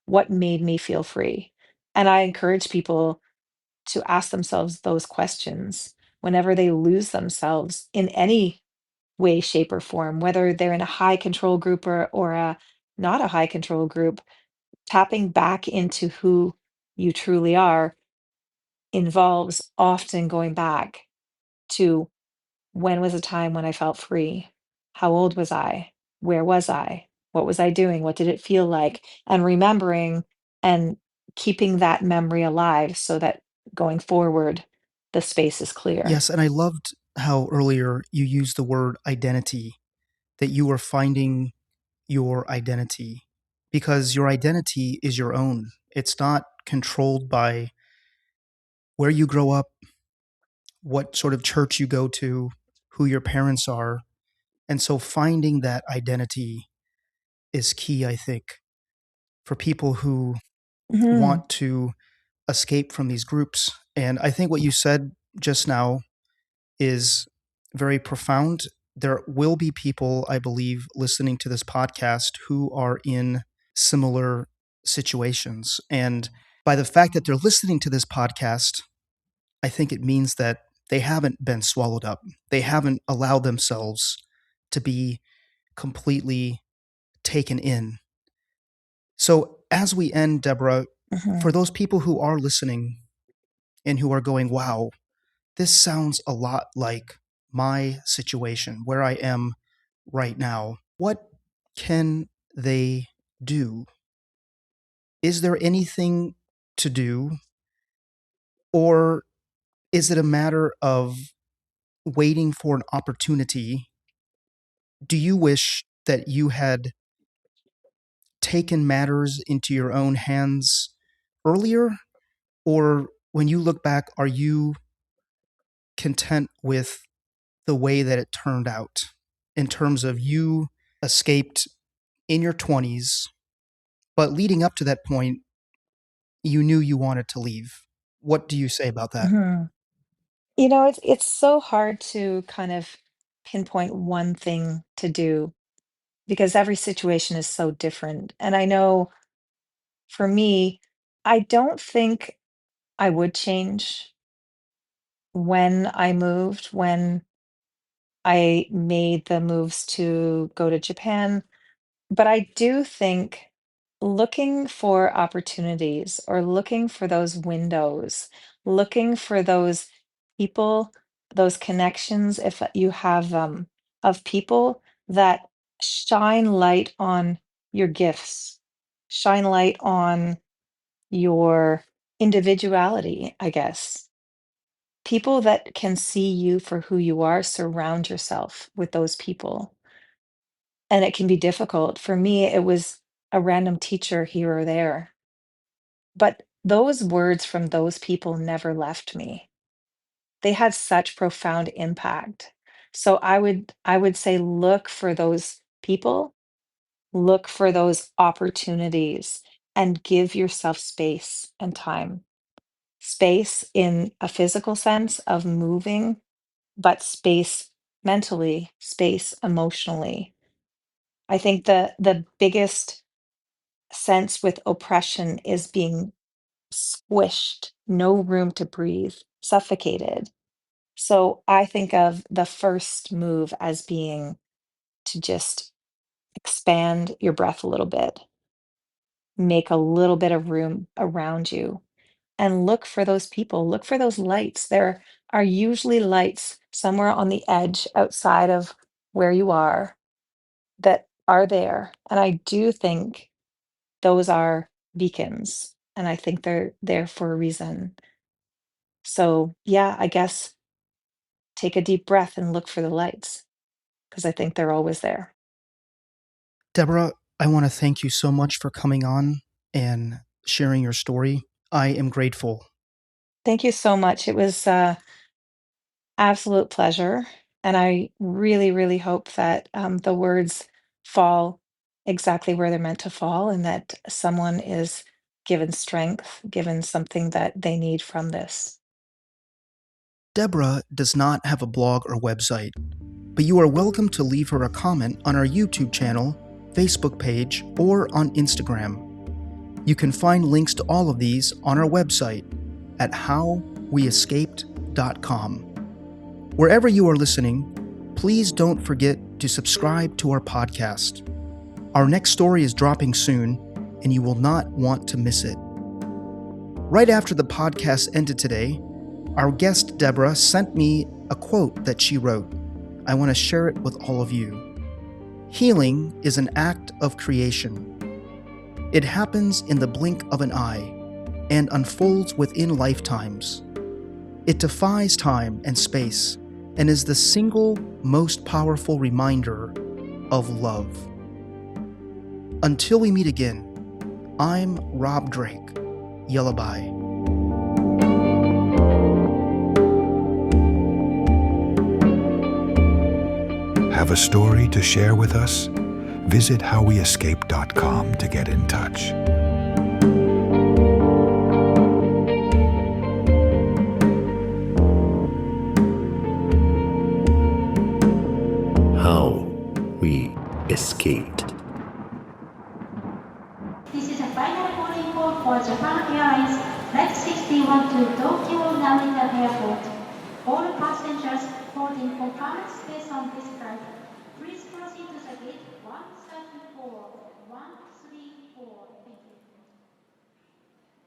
What made me feel free? And I encourage people to ask themselves those questions whenever they lose themselves in any way, shape, or form, whether they're in a high control group or a not a high control group. Tapping back into who you truly are involves often going back to, when was a time when I felt free? How old was I? Where was I? What was I doing? What did it feel like? And remembering and keeping that memory alive so that going forward, the space is clear. Yes, and I loved how earlier you used the word identity, that you were finding your identity because your identity is your own. It's not controlled by where you grow up, what sort of church you go to, who your parents are. And so finding that identity is key, I think, for people who Mhm. want to escape from these groups. And I think what you said just now is very profound. There will be people, I believe, listening to this podcast who are in similar situations. And by the fact that they're listening to this podcast, I think it means that they haven't been swallowed up. They haven't allowed themselves to be completely taken in. So, as we end, Deborah, for Mhm. those people who are listening and who are going, wow, this sounds a lot like my situation where I am right now, what can they do? Is there anything to do, or is it a matter of waiting for an opportunity? Do you wish that you had taken matters into your own hands earlier? Or when you look back, are you content with the way that it turned out in terms of you escaped in your 20s, but leading up to that point, you knew you wanted to leave? What do you say about that? Mhm. It's so hard to kind of pinpoint one thing to do, because every situation is so different. And I know for me, I don't think I would change when I moved, when I made the moves to go to Japan. But I do think looking for opportunities or looking for those windows, looking for those people, those connections, if you have them, of people that shine light on your gifts, shine light on your individuality, I guess. People that can see you for who you are, surround yourself with those people. And it can be difficult. For me, it was a random teacher here or there. But those words from those people never left me. They had such profound impact. So I would say look for those people, look for those opportunities, and give yourself space and time. Space in a physical sense of moving, but space mentally, space emotionally. I think the biggest sense with oppression is being squished, no room to breathe, suffocated. So I think of the first move as being to just expand your breath a little bit, make a little bit of room around you, and look for those people, look for those lights. There are usually lights somewhere on the edge outside of where you are that are there. And I do think those are beacons, and I think they're there for a reason. So, yeah, I guess take a deep breath and look for the lights because I think they're always there. Deborah, I want to thank you so much for coming on and sharing your story. I am grateful. Thank you so much. It was absolute pleasure, and I really, really hope that the words fall exactly where they're meant to fall, and that someone is given strength, given something that they need from this. Deborah does not have a blog or website, but you are welcome to leave her a comment on our YouTube channel, Facebook page, or on Instagram. You can find links to all of these on our website at howweescaped.com. Wherever you are listening, please don't forget to subscribe to our podcast. Our next story is dropping soon, and you will not want to miss it. Right after the podcast ended today, our guest Deborah sent me a quote that she wrote. I want to share it with all of you. Healing is an act of creation. It happens in the blink of an eye and unfolds within lifetimes. It defies time and space and is the single most powerful reminder of love. Until we meet again, I'm Rob Drake. Yellabai. Have a story to share with us? Visit howweescape.com to get in touch. How we escaped. This is a final boarding call for Japan Airlines Flight 61 to Tokyo Narita Airport. All passengers boarding for current space on this flight